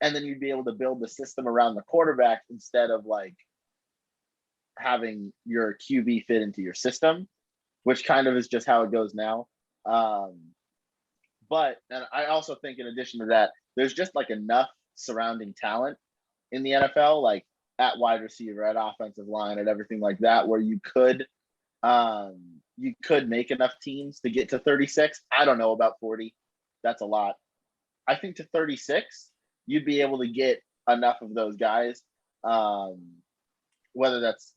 and then you'd be able to build the system around the quarterback instead of like having your QB fit into your system, which kind of is just how it goes now. But and I also think in addition to that, there's just like enough surrounding talent in the NFL. Like at wide receiver, at offensive line, at everything like that, where you could make enough teams to get to 36. I don't know about 40. That's a lot. I think to 36, you'd be able to get enough of those guys. Whether that's,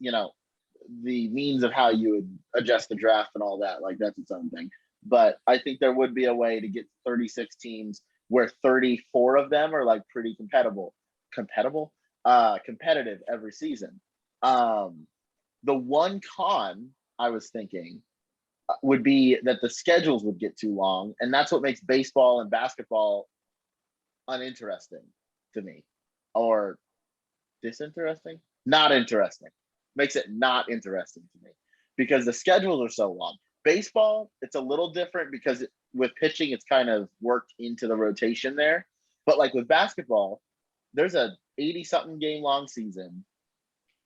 the means of how you would adjust the draft and all that, like that's its own thing. But I think there would be a way to get 36 teams where 34 of them are like pretty competitive every season. The one con I was thinking would be that the schedules would get too long, and that's what makes baseball and basketball uninteresting to me, or disinteresting, not interesting. Makes it not interesting to me because the schedules are so long. Baseball, it's a little different because with pitching, it's kind of worked into the rotation there. But like with basketball, there's a 80-something game long season,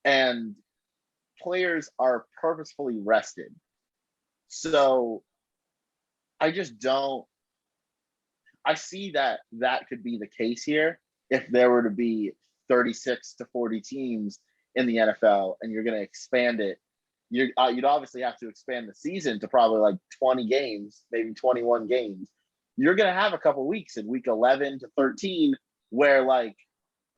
and players are purposefully rested. So I just don't. I see that could be the case here if there were to be 36 to 40 teams in the NFL, and you're going to expand it. You'd obviously have to expand the season to probably like 20 games, maybe 21 games. You're going to have a couple weeks in week 11 to 13 where like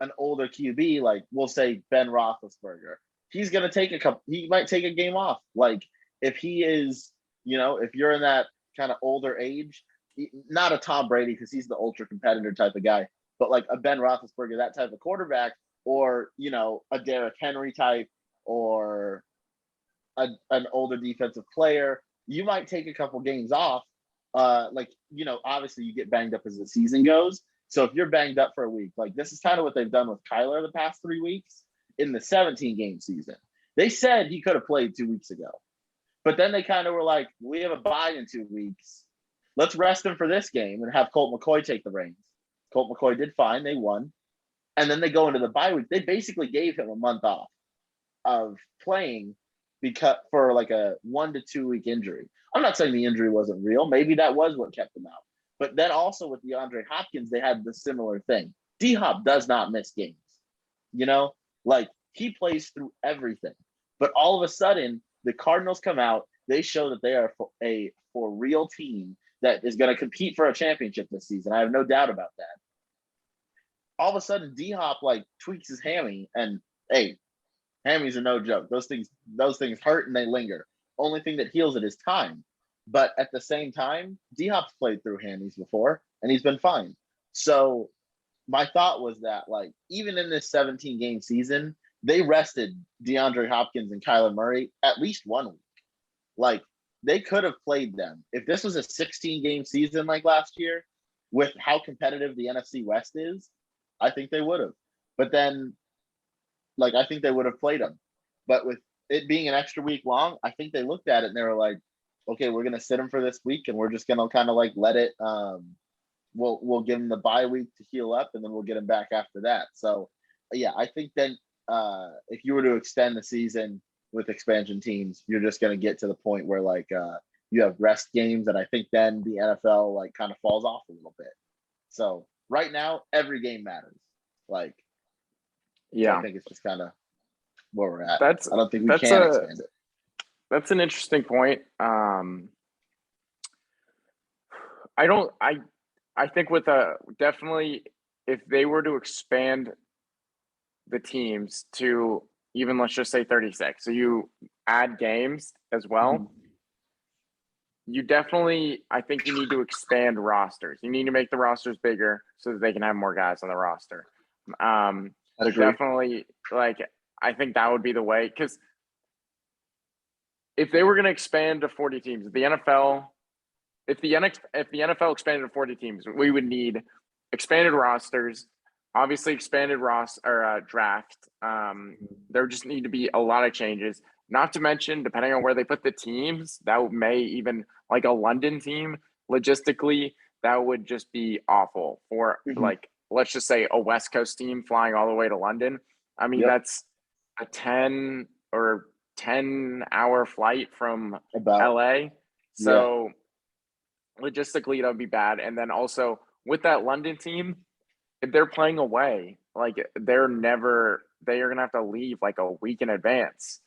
an older QB, like we'll say Ben Roethlisberger, he's going to take he might take a game off. Like if he is, if you're in that kind of older age, not a Tom Brady because he's the ultra competitor type of guy, but like a Ben Roethlisberger, that type of quarterback, or a Derrick Henry type, or an older defensive player, you might take a couple games off. Obviously you get banged up as the season goes. So if you're banged up for a week, like this is kind of what they've done with Kyler the past 3 weeks in the 17-game season. They said he could have played 2 weeks ago, but then they kind of were like, we have a bye in 2 weeks. Let's rest him for this game and have Colt McCoy take the reins. Colt McCoy did fine. They won. And then they go into the bye week. They basically gave him a month off of playing because for like a 1 to 2 week injury. I'm not saying the injury wasn't real. Maybe that was what kept him out. But then also with DeAndre Hopkins, they had the similar thing. D-Hop does not miss games. Like he plays through everything. But all of a sudden, the Cardinals come out. They show that they are a for real team that is going to compete for a championship this season. I have no doubt about that. All of a sudden, D-Hop like tweaks his hammy, and hey, hammies are no joke. Those things hurt and they linger. Only thing that heals it is time. But at the same time, D-Hop's played through hammies before, and he's been fine. So my thought was that, like, even in this 17-game season, they rested DeAndre Hopkins and Kyler Murray at least 1 week. Like, they could have played them. If this was a 16-game season like last year, with how competitive the NFC West is, I think they would have. But then, like, I think they would have played them. But with it being an extra week long, I think they looked at it and they were like, okay, we're going to sit him for this week, and we're just going to kind of like let it we'll give him the bye week to heal up, and then we'll get him back after that. So yeah, I think then if you were to extend the season with expansion teams, you're just going to get to the point where like you have rest games, and I think then the NFL like kind of falls off a little bit. So right now, every game matters. Like, yeah, so I think it's just kind of where we're at. I don't think we can expand it. That's an interesting point. I think with definitely if they were to expand the teams to even, let's just say 36, so you add games as well, mm-hmm. You definitely, I think you need to expand rosters. You need to make the rosters bigger so that they can have more guys on the roster. Definitely, like, I think that would be the way, because if they were going to expand to 40 teams, if the NFL expanded to 40 teams, we would need expanded rosters, obviously expanded draft. There just need to be a lot of changes. Not to mention, depending on where they put the teams, that may even, like a London team, logistically, that would just be awful for, mm-hmm. like, let's just say a West Coast team flying all the way to London. I mean, that's a 10-hour flight from LA. So logistically, that would be bad. And then also with that London team, if they're playing away, like they're never they are gonna have to leave like a week in advance.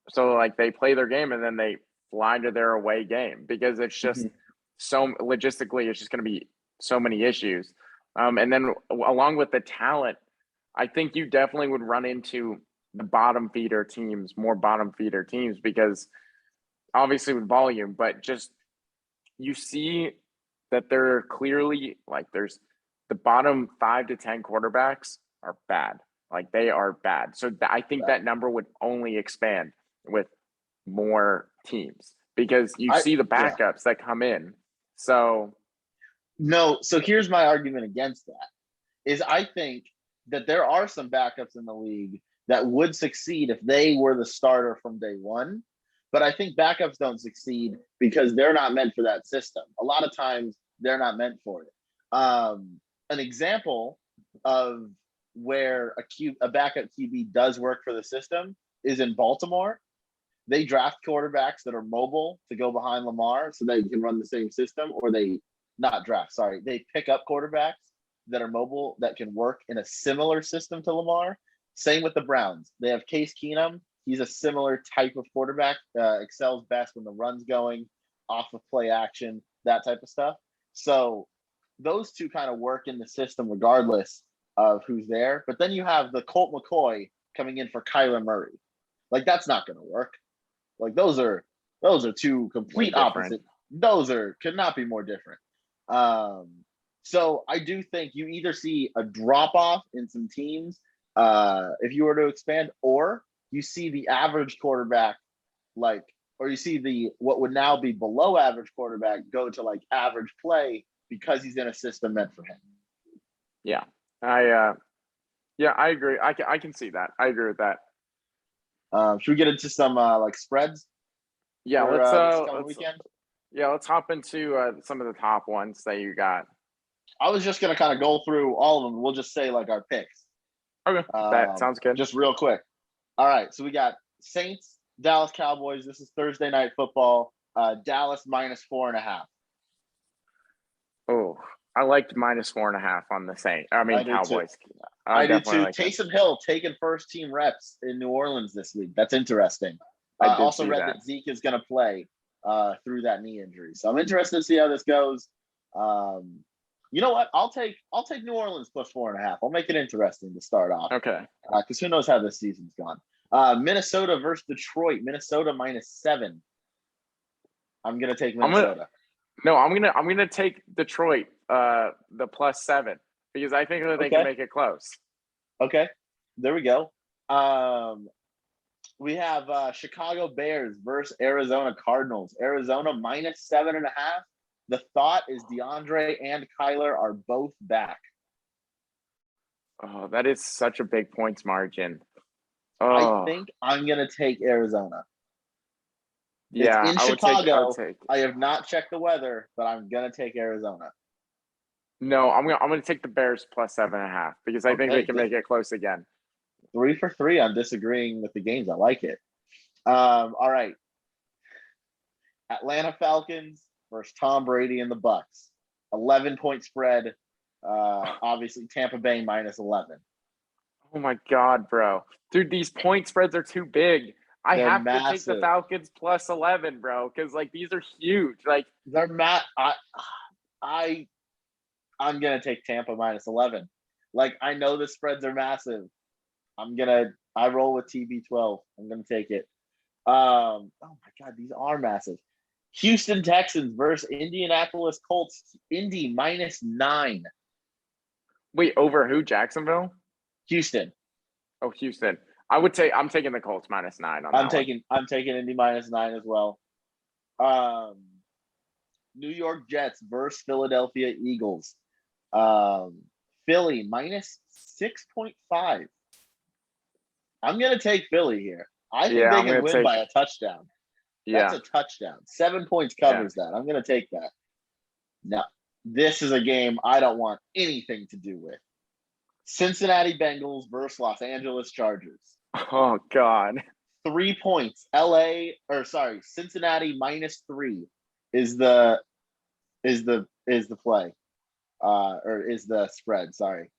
So like they play their game and then they fly to their away game because it's just so logistically, it's just gonna be so many issues. And then along with the talent, I think you definitely would run into the more bottom feeder teams because obviously with volume, but just you see that they're clearly like there's the bottom 5 to 10 quarterbacks are bad. Like they are bad. So I think that number would only expand with more teams because you see the backups that come in. So no, so here's my argument against that is I think that there are some backups in the league that would succeed if they were the starter from day one. But I think backups don't succeed because they're not meant for that system. A lot of times they're not meant for it. An example of where a backup QB does work for the system is in Baltimore. They draft quarterbacks that are mobile to go behind Lamar so they can run the same system, or they pick up quarterbacks that are mobile that can work in a similar system to Lamar. Same with the Browns. They have Case Keenum. He's a similar type of quarterback, excels best when the run's going off of play action, that type of stuff. So those two kind of work in the system regardless of who's there. But then you have the Colt McCoy coming in for Kyler Murray. Like that's not going to work. Like those are two complete opposite. Could not be more different. So I do think you either see a drop off in some teams if you were to expand, or you see the average quarterback or you see the what would now be below average quarterback go to like average play because he's in a system meant for him. Yeah, I agree. I can see that. I agree with that. Should we get into some like spreads? Yeah, let's hop into some of the top ones that you got. I was just gonna kind of go through all of them. We'll just say like our picks. Okay, that sounds good. Just real quick. All right, so we got Saints, Dallas Cowboys. This is Thursday night football. Dallas -4.5. Oh, I liked -4.5 on the Saints. Cowboys. I do too. Taysom Hill taking first team reps in New Orleans this week. That's interesting. I also read that Zeke is going to play through that knee injury, so I'm interested to see how this goes. You know what? I'll take New Orleans +4.5. I'll make it interesting to start off. Okay. Because who knows how this season's gone. Minnesota versus Detroit. Minnesota -7. I'm gonna take Minnesota. I'm gonna take Detroit the +7 because I think that they can make it close. Okay, there we go. We have Chicago Bears versus Arizona Cardinals. Arizona -7.5. The thought is DeAndre and Kyler are both back. Oh, that is such a big points margin. I think I'm gonna take Arizona. Yeah, it's in Chicago. I have not checked the weather, but I'm gonna take Arizona. No, I'm gonna take the Bears +7.5 because I think they can make it close again. 3 for 3 on disagreeing with the games. I like it. All right. Atlanta Falcons versus Tom Brady and the Bucs. 11-point spread. Obviously Tampa Bay -11. Oh my God, bro. Dude, these point spreads are too big. They're have massive. To take the Falcons +11, bro, because like these are huge. Like they're I'm gonna take Tampa -11. Like I know the spreads are massive. I roll with TB12. I'm gonna take it. Oh my God, these are massive. Houston Texans versus Indianapolis Colts. Indy -9. Wait, over who? Jacksonville? Houston. Oh, Houston. I'm taking the Colts -9 on I'm taking Indy -9 as well. New York Jets versus Philadelphia Eagles. Philly -6.5. I'm gonna take Philly here. I think they can win by a touchdown. That's a touchdown. 7 points covers that. I'm gonna take that. Now, this is a game I don't want anything to do with. Cincinnati Bengals versus Los Angeles Chargers. Oh God. 3 points. Cincinnati -3 is the play. Or is the spread, sorry.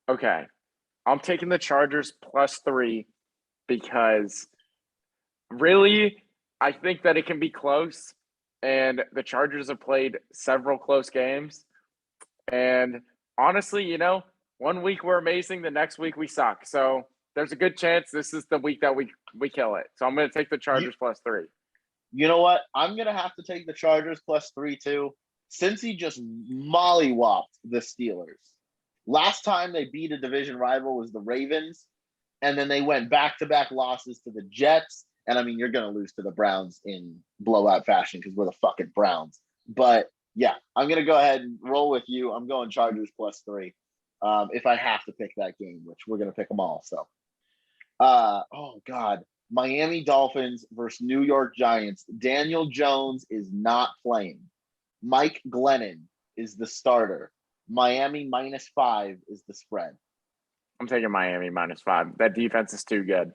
Okay. I'm taking the Chargers +3 because really, I think that it can be close. And the Chargers have played several close games. And honestly, 1 week we're amazing, the next week we suck. So there's a good chance this is the week that we kill it. So I'm going to take the Chargers +3. You know what? I'm going to have to take the Chargers +3 too, since he just mollywopped the Steelers. Last time they beat a division rival was the Ravens, and then they went back-to-back losses to the Jets. And I mean, you're going to lose to the Browns in blowout fashion because we're the fucking Browns. But yeah, I'm going to go ahead and roll with you. I'm going Chargers +3 if I have to pick that game, which we're going to pick them all. So, oh God, Miami Dolphins versus New York Giants. Daniel Jones is not playing. Mike Glennon is the starter. Miami -5 is the spread. I'm taking Miami -5. That defense is too good.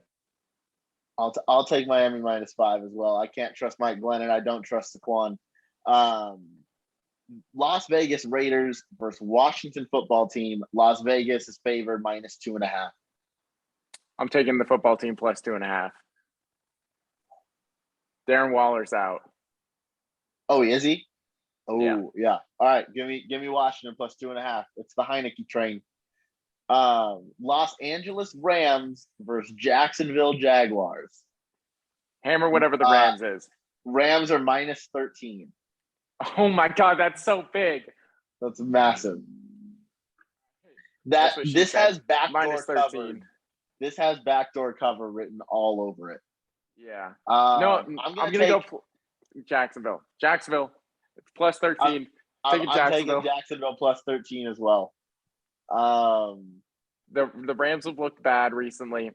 I'll take Miami -5 as well. I can't trust Mike Glennon. I don't trust Saquon. Las Vegas Raiders versus Washington football team. Las Vegas is favored -2.5. I'm taking the football team +2.5. Darren Waller's out. Oh, is he? Oh, Yeah. All right, give me Washington +2.5. It's the Heineke train. Los Angeles Rams versus Jacksonville Jaguars. Hammer whatever the Rams is. Rams are -13. Oh my God, that's so big. That's massive. This has backdoor cover. This has backdoor cover written all over it. Yeah. No, I'm gonna go Jacksonville. Jacksonville. It's +13. I'm taking Jacksonville +13 as well. The Rams have looked bad recently.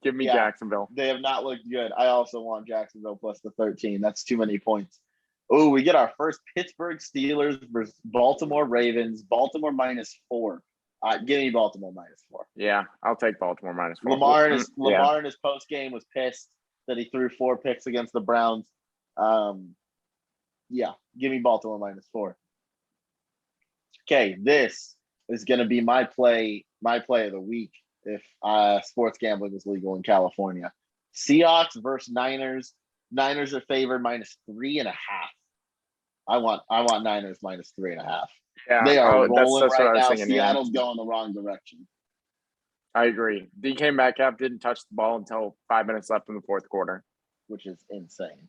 Give me Jacksonville. They have not looked good. I also want Jacksonville +13. That's too many points. Oh, we get our first Pittsburgh Steelers versus Baltimore Ravens. Baltimore -4. Give me Baltimore -4. Yeah, I'll take Baltimore -4. Lamar in his post game was pissed that he threw 4 picks against the Browns. Yeah, give me Baltimore -4. Okay, this is going to be my play of the week if sports gambling was legal in California. Seahawks versus Niners. Niners are favored -3.5. I want Niners -3.5. Yeah, they are rolling that's right now. Seattle's going the wrong direction. I agree. DK Metcalf didn't touch the ball until 5 minutes left in the fourth quarter, which is insane.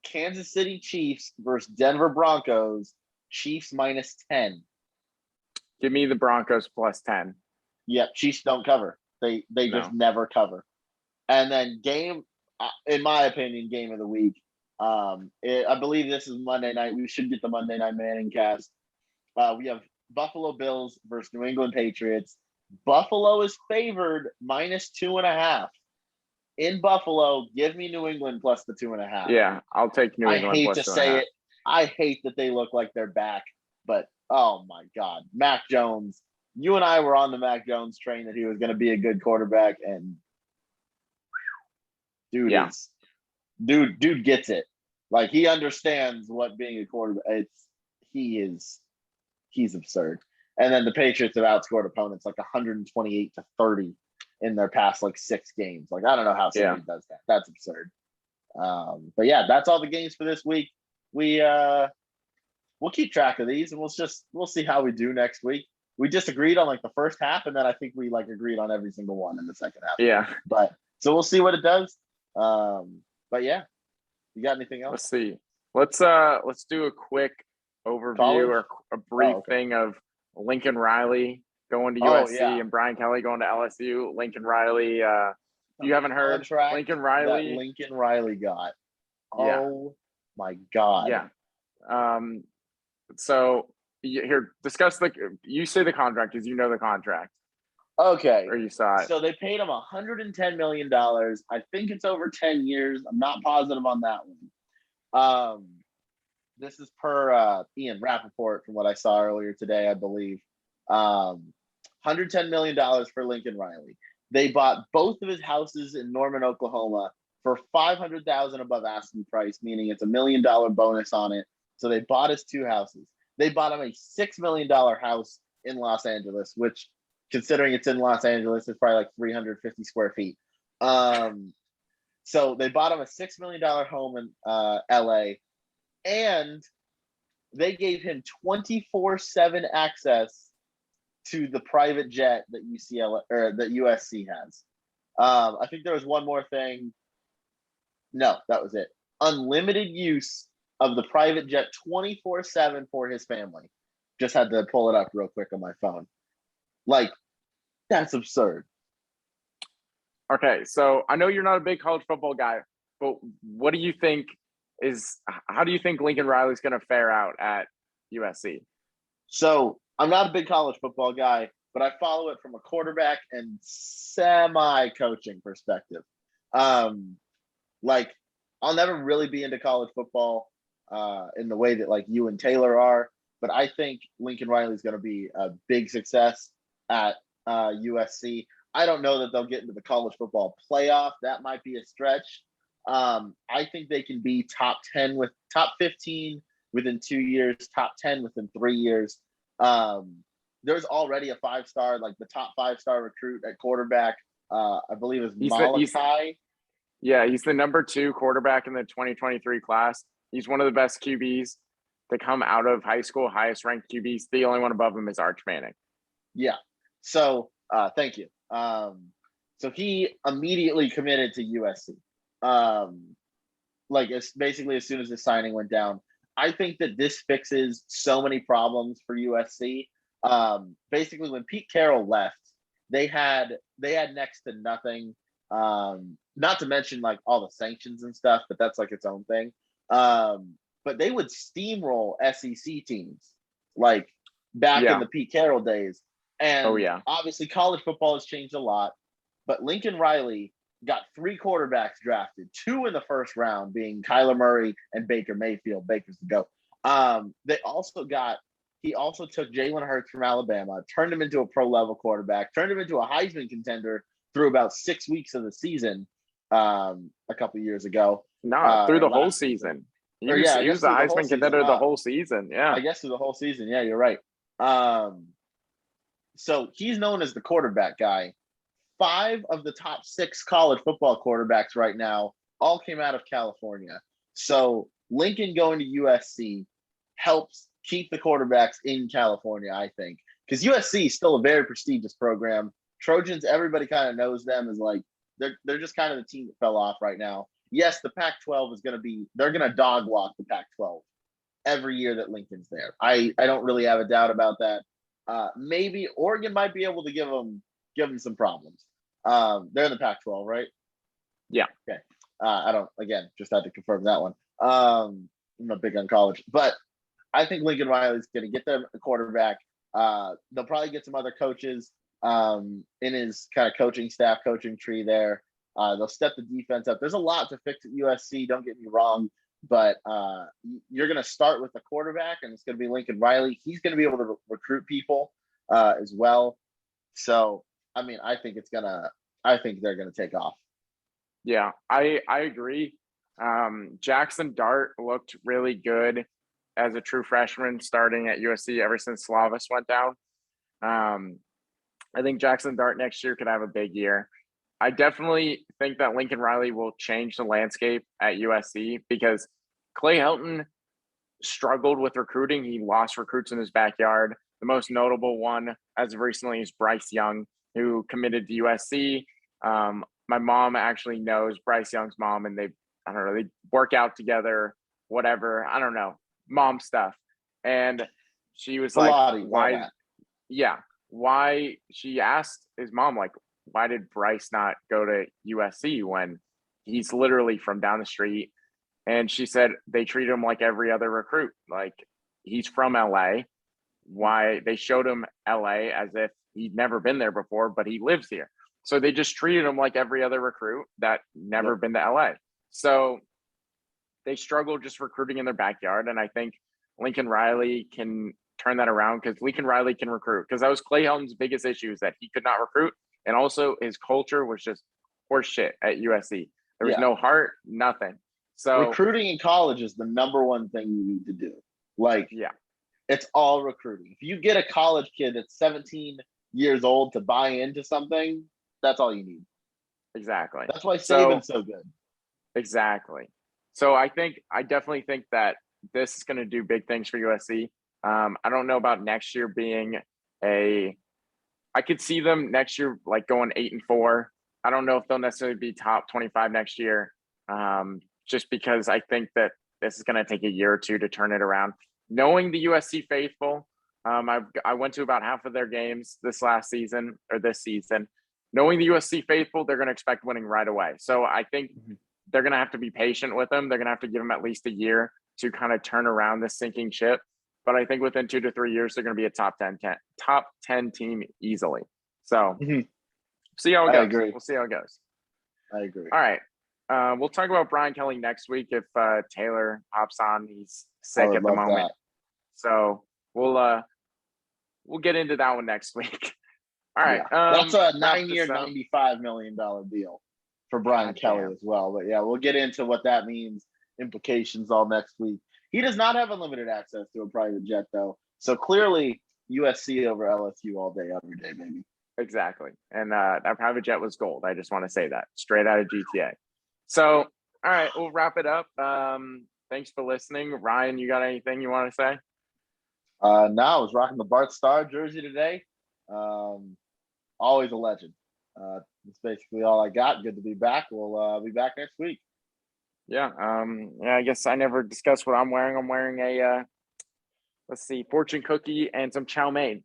Kansas City Chiefs versus Denver Broncos. Chiefs -10. Give me the Broncos +10. Yep, Chiefs don't cover. They just never cover. And then in my opinion, game of the week. I believe this is Monday night. We should get the Monday Night Manning cast. We have Buffalo Bills versus New England Patriots. Buffalo is favored -2.5. In Buffalo, give me New England +2.5. Yeah, I'll take New England. I hate to say it. I hate that they look like they're back, but oh my God, Mac Jones. You and I were on the Mac Jones train that he was going to be a good quarterback, and dude gets it. Like, he understands what being a quarterback. He's absurd. And then the Patriots have outscored opponents like 128-30 in their past 6 games. Like, I don't know how somebody does that. That's absurd. But yeah, that's all the games for this week. We'll keep track of these, and we'll see how we do next week. We disagreed on the first half, and then I think we agreed on every single one in the second half. Yeah. But so we'll see what it does. But yeah, you got anything else? Let's see. Let's do a quick overview or a brief thing of Lincoln Riley going to USC and Brian Kelly going to LSU. Lincoln Riley, you haven't heard Lincoln Riley. Lincoln Riley got. Oh my God. Yeah. So here, discuss you say the contract because you know the contract. Okay. Or you saw it. So they paid him $110 million. I think it's over 10 years. I'm not positive on that one. This is per Ian Rappaport from what I saw earlier today, I believe. $110 million for Lincoln Riley. They bought both of his houses in Norman, Oklahoma for $500,000 above asking price, meaning it's $1 million bonus on it. So they bought his 2 houses. They bought him a $6 million house in Los Angeles, which, considering it's in Los Angeles, is probably like 350 square feet. So they bought him a $6 million home in LA, and they gave him 24/7 access to the private jet that UCLA or that USC has. I think there was one more thing. No, that was it. Unlimited use of the private jet 24/7 for his family. Just had to pull it up real quick on my phone. Like, that's absurd. Okay, so I know you're not a big college football guy, but what do you think how do you think Lincoln Riley's going to fare out at USC? So I'm not a big college football guy, but I follow it from a quarterback and semi-coaching perspective. Like, I'll never really be into college football in the way that like you and Taylor are, but I think Lincoln Riley is going to be a big success at USC. I don't know that they'll get into the college football playoff. That might be a stretch. I think they can be top 10 with top 15 within 2 years, top 10 within 3 years. There's already a 5-star, like the top 5-star recruit at quarterback. I believe is Malachi. He's the number 2 quarterback in the 2023 class. He's one of the best QBs to come out of high school, highest ranked QBs. The only one above him is Arch Manning. Yeah. So thank you. So he immediately committed to USC. Like it's basically as soon as the signing went down. I think that this fixes so many problems for USC. Basically, when Pete Carroll left, they had next to nothing. Not to mention like all the sanctions and stuff, but that's like its own thing. But they would steamroll SEC teams like back in the Pete Carroll days. And obviously college football has changed a lot, but Lincoln Riley got 3 quarterbacks drafted, 2 in the first round being Kyler Murray and Baker Mayfield. Baker's the GOAT. He also took Jalen Hurts from Alabama, turned him into a pro level quarterback, turned him into a Heisman contender through about 6 weeks of the season a couple years ago. Through the whole season. He was the Heisman contender the whole season. Yeah. I guess through the whole season. Yeah, you're right. So he's known as the quarterback guy. 5 of the top 6 college football quarterbacks right now all came out of California. So Lincoln going to USC helps keep the quarterbacks in California, I think, because USC is still a very prestigious program. Trojans, everybody kind of knows them as like they're just kind of the team that fell off right now. Yes, the Pac-12 is they're going to dog walk the Pac-12 every year that Lincoln's there. I don't really have a doubt about that. Maybe Oregon might be able to give them some problems. They're in the Pac-12, right? Yeah. Okay. Just had to confirm that one. I'm not big on college, but I think Lincoln Riley's going to get them a quarterback. They'll probably get some other coaches in his kind of coaching staff, coaching tree there. They'll step the defense up. There's a lot to fix at USC. Don't get me wrong, but you're going to start with the quarterback, and it's going to be Lincoln Riley. He's going to be able to recruit people as well. So, I mean, I think they're going to take off. Yeah, I agree. Jackson Dart looked really good as a true freshman starting at USC ever since Slavis went down. I think Jackson Dart next year could have a big year. I definitely think that Lincoln Riley will change the landscape at USC because Clay Helton struggled with recruiting. He lost recruits in his backyard. The most notable one as of recently is Bryce Young, who committed to USC. My mom actually knows Bryce Young's mom, and they work out together, whatever. I don't know, mom stuff. And she was like, why? Yeah. Why? She asked his mom, like, why did Bryce not go to USC when he's literally from down the street? And she said they treat him like every other recruit. Like, he's from LA. Why? They showed him LA as if he'd never been there before, but he lives here. So they just treated him like every other recruit that never been to LA. So they struggled just recruiting in their backyard. And I think Lincoln Riley can turn that around because Lincoln Riley can recruit. Because that was Clay Helton's biggest issue, is that he could not recruit. And also his culture was just horse shit at USC. There was no heart, nothing. So recruiting in college is the number one thing you need to do. Like, It's all recruiting. If you get a college kid that's 17 years old to buy into something, that's all you need. Exactly. That's why So Saban's so good. exactly. So I definitely think that this is going to do big things for USC. I don't know about next year being I could see them next year like going 8-4. I don't know if they'll necessarily be top 25 next year. Just because I think that this is going to take a year or two to turn it around. Knowing the USC faithful, I went to about half of their games this season. Knowing the USC faithful, they're going to expect winning right away. So I think they're going to have to be patient with them. They're going to have to give them at least a year to kind of turn around this sinking ship. But I think within 2 to 3 years, they're going to be a top 10 team easily. So see how it goes. Agree. We'll see how it goes. I agree. All right. We'll talk about Brian Kelly next week if Taylor hops on. He's sick at the moment. That. So we'll get into that one next week. All right. Yeah. That's a 9-year, $95 million deal for Brian Kelly as well. But yeah, we'll get into what that means, implications all next week. He does not have unlimited access to a private jet, though. So clearly, USC over LSU all day, every day, baby. Exactly. And that private jet was gold. I just want to say that straight out of GTA. So, all right, we'll wrap it up. Thanks for listening. Ryan, you got anything you want to say? No, I was rocking the Bart Starr jersey today. Always a legend. That's basically all I got. Good to be back. We'll be back next week. Yeah. I guess I never discussed what I'm wearing. I'm wearing a fortune cookie and some chow mein.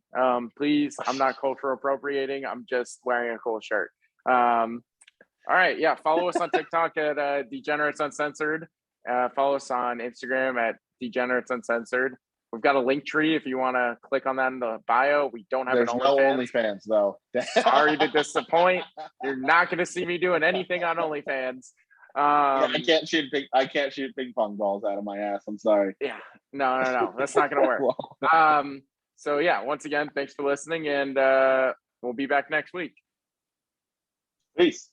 Please, I'm not cultural appropriating. I'm just wearing a cool shirt. All right. Yeah. Follow us on TikTok at Degenerates Uncensored. Follow us on Instagram at Degenerates Uncensored. We've got a link tree if you want to click on that in the bio. We don't have There's an no OnlyFans though. Sorry to disappoint. You're not going to see me doing anything on OnlyFans. I can't shoot ping pong balls out of my ass. I'm sorry. Yeah, no. That's not going to work. So yeah, once again, thanks for listening, and we'll be back next week. Peace.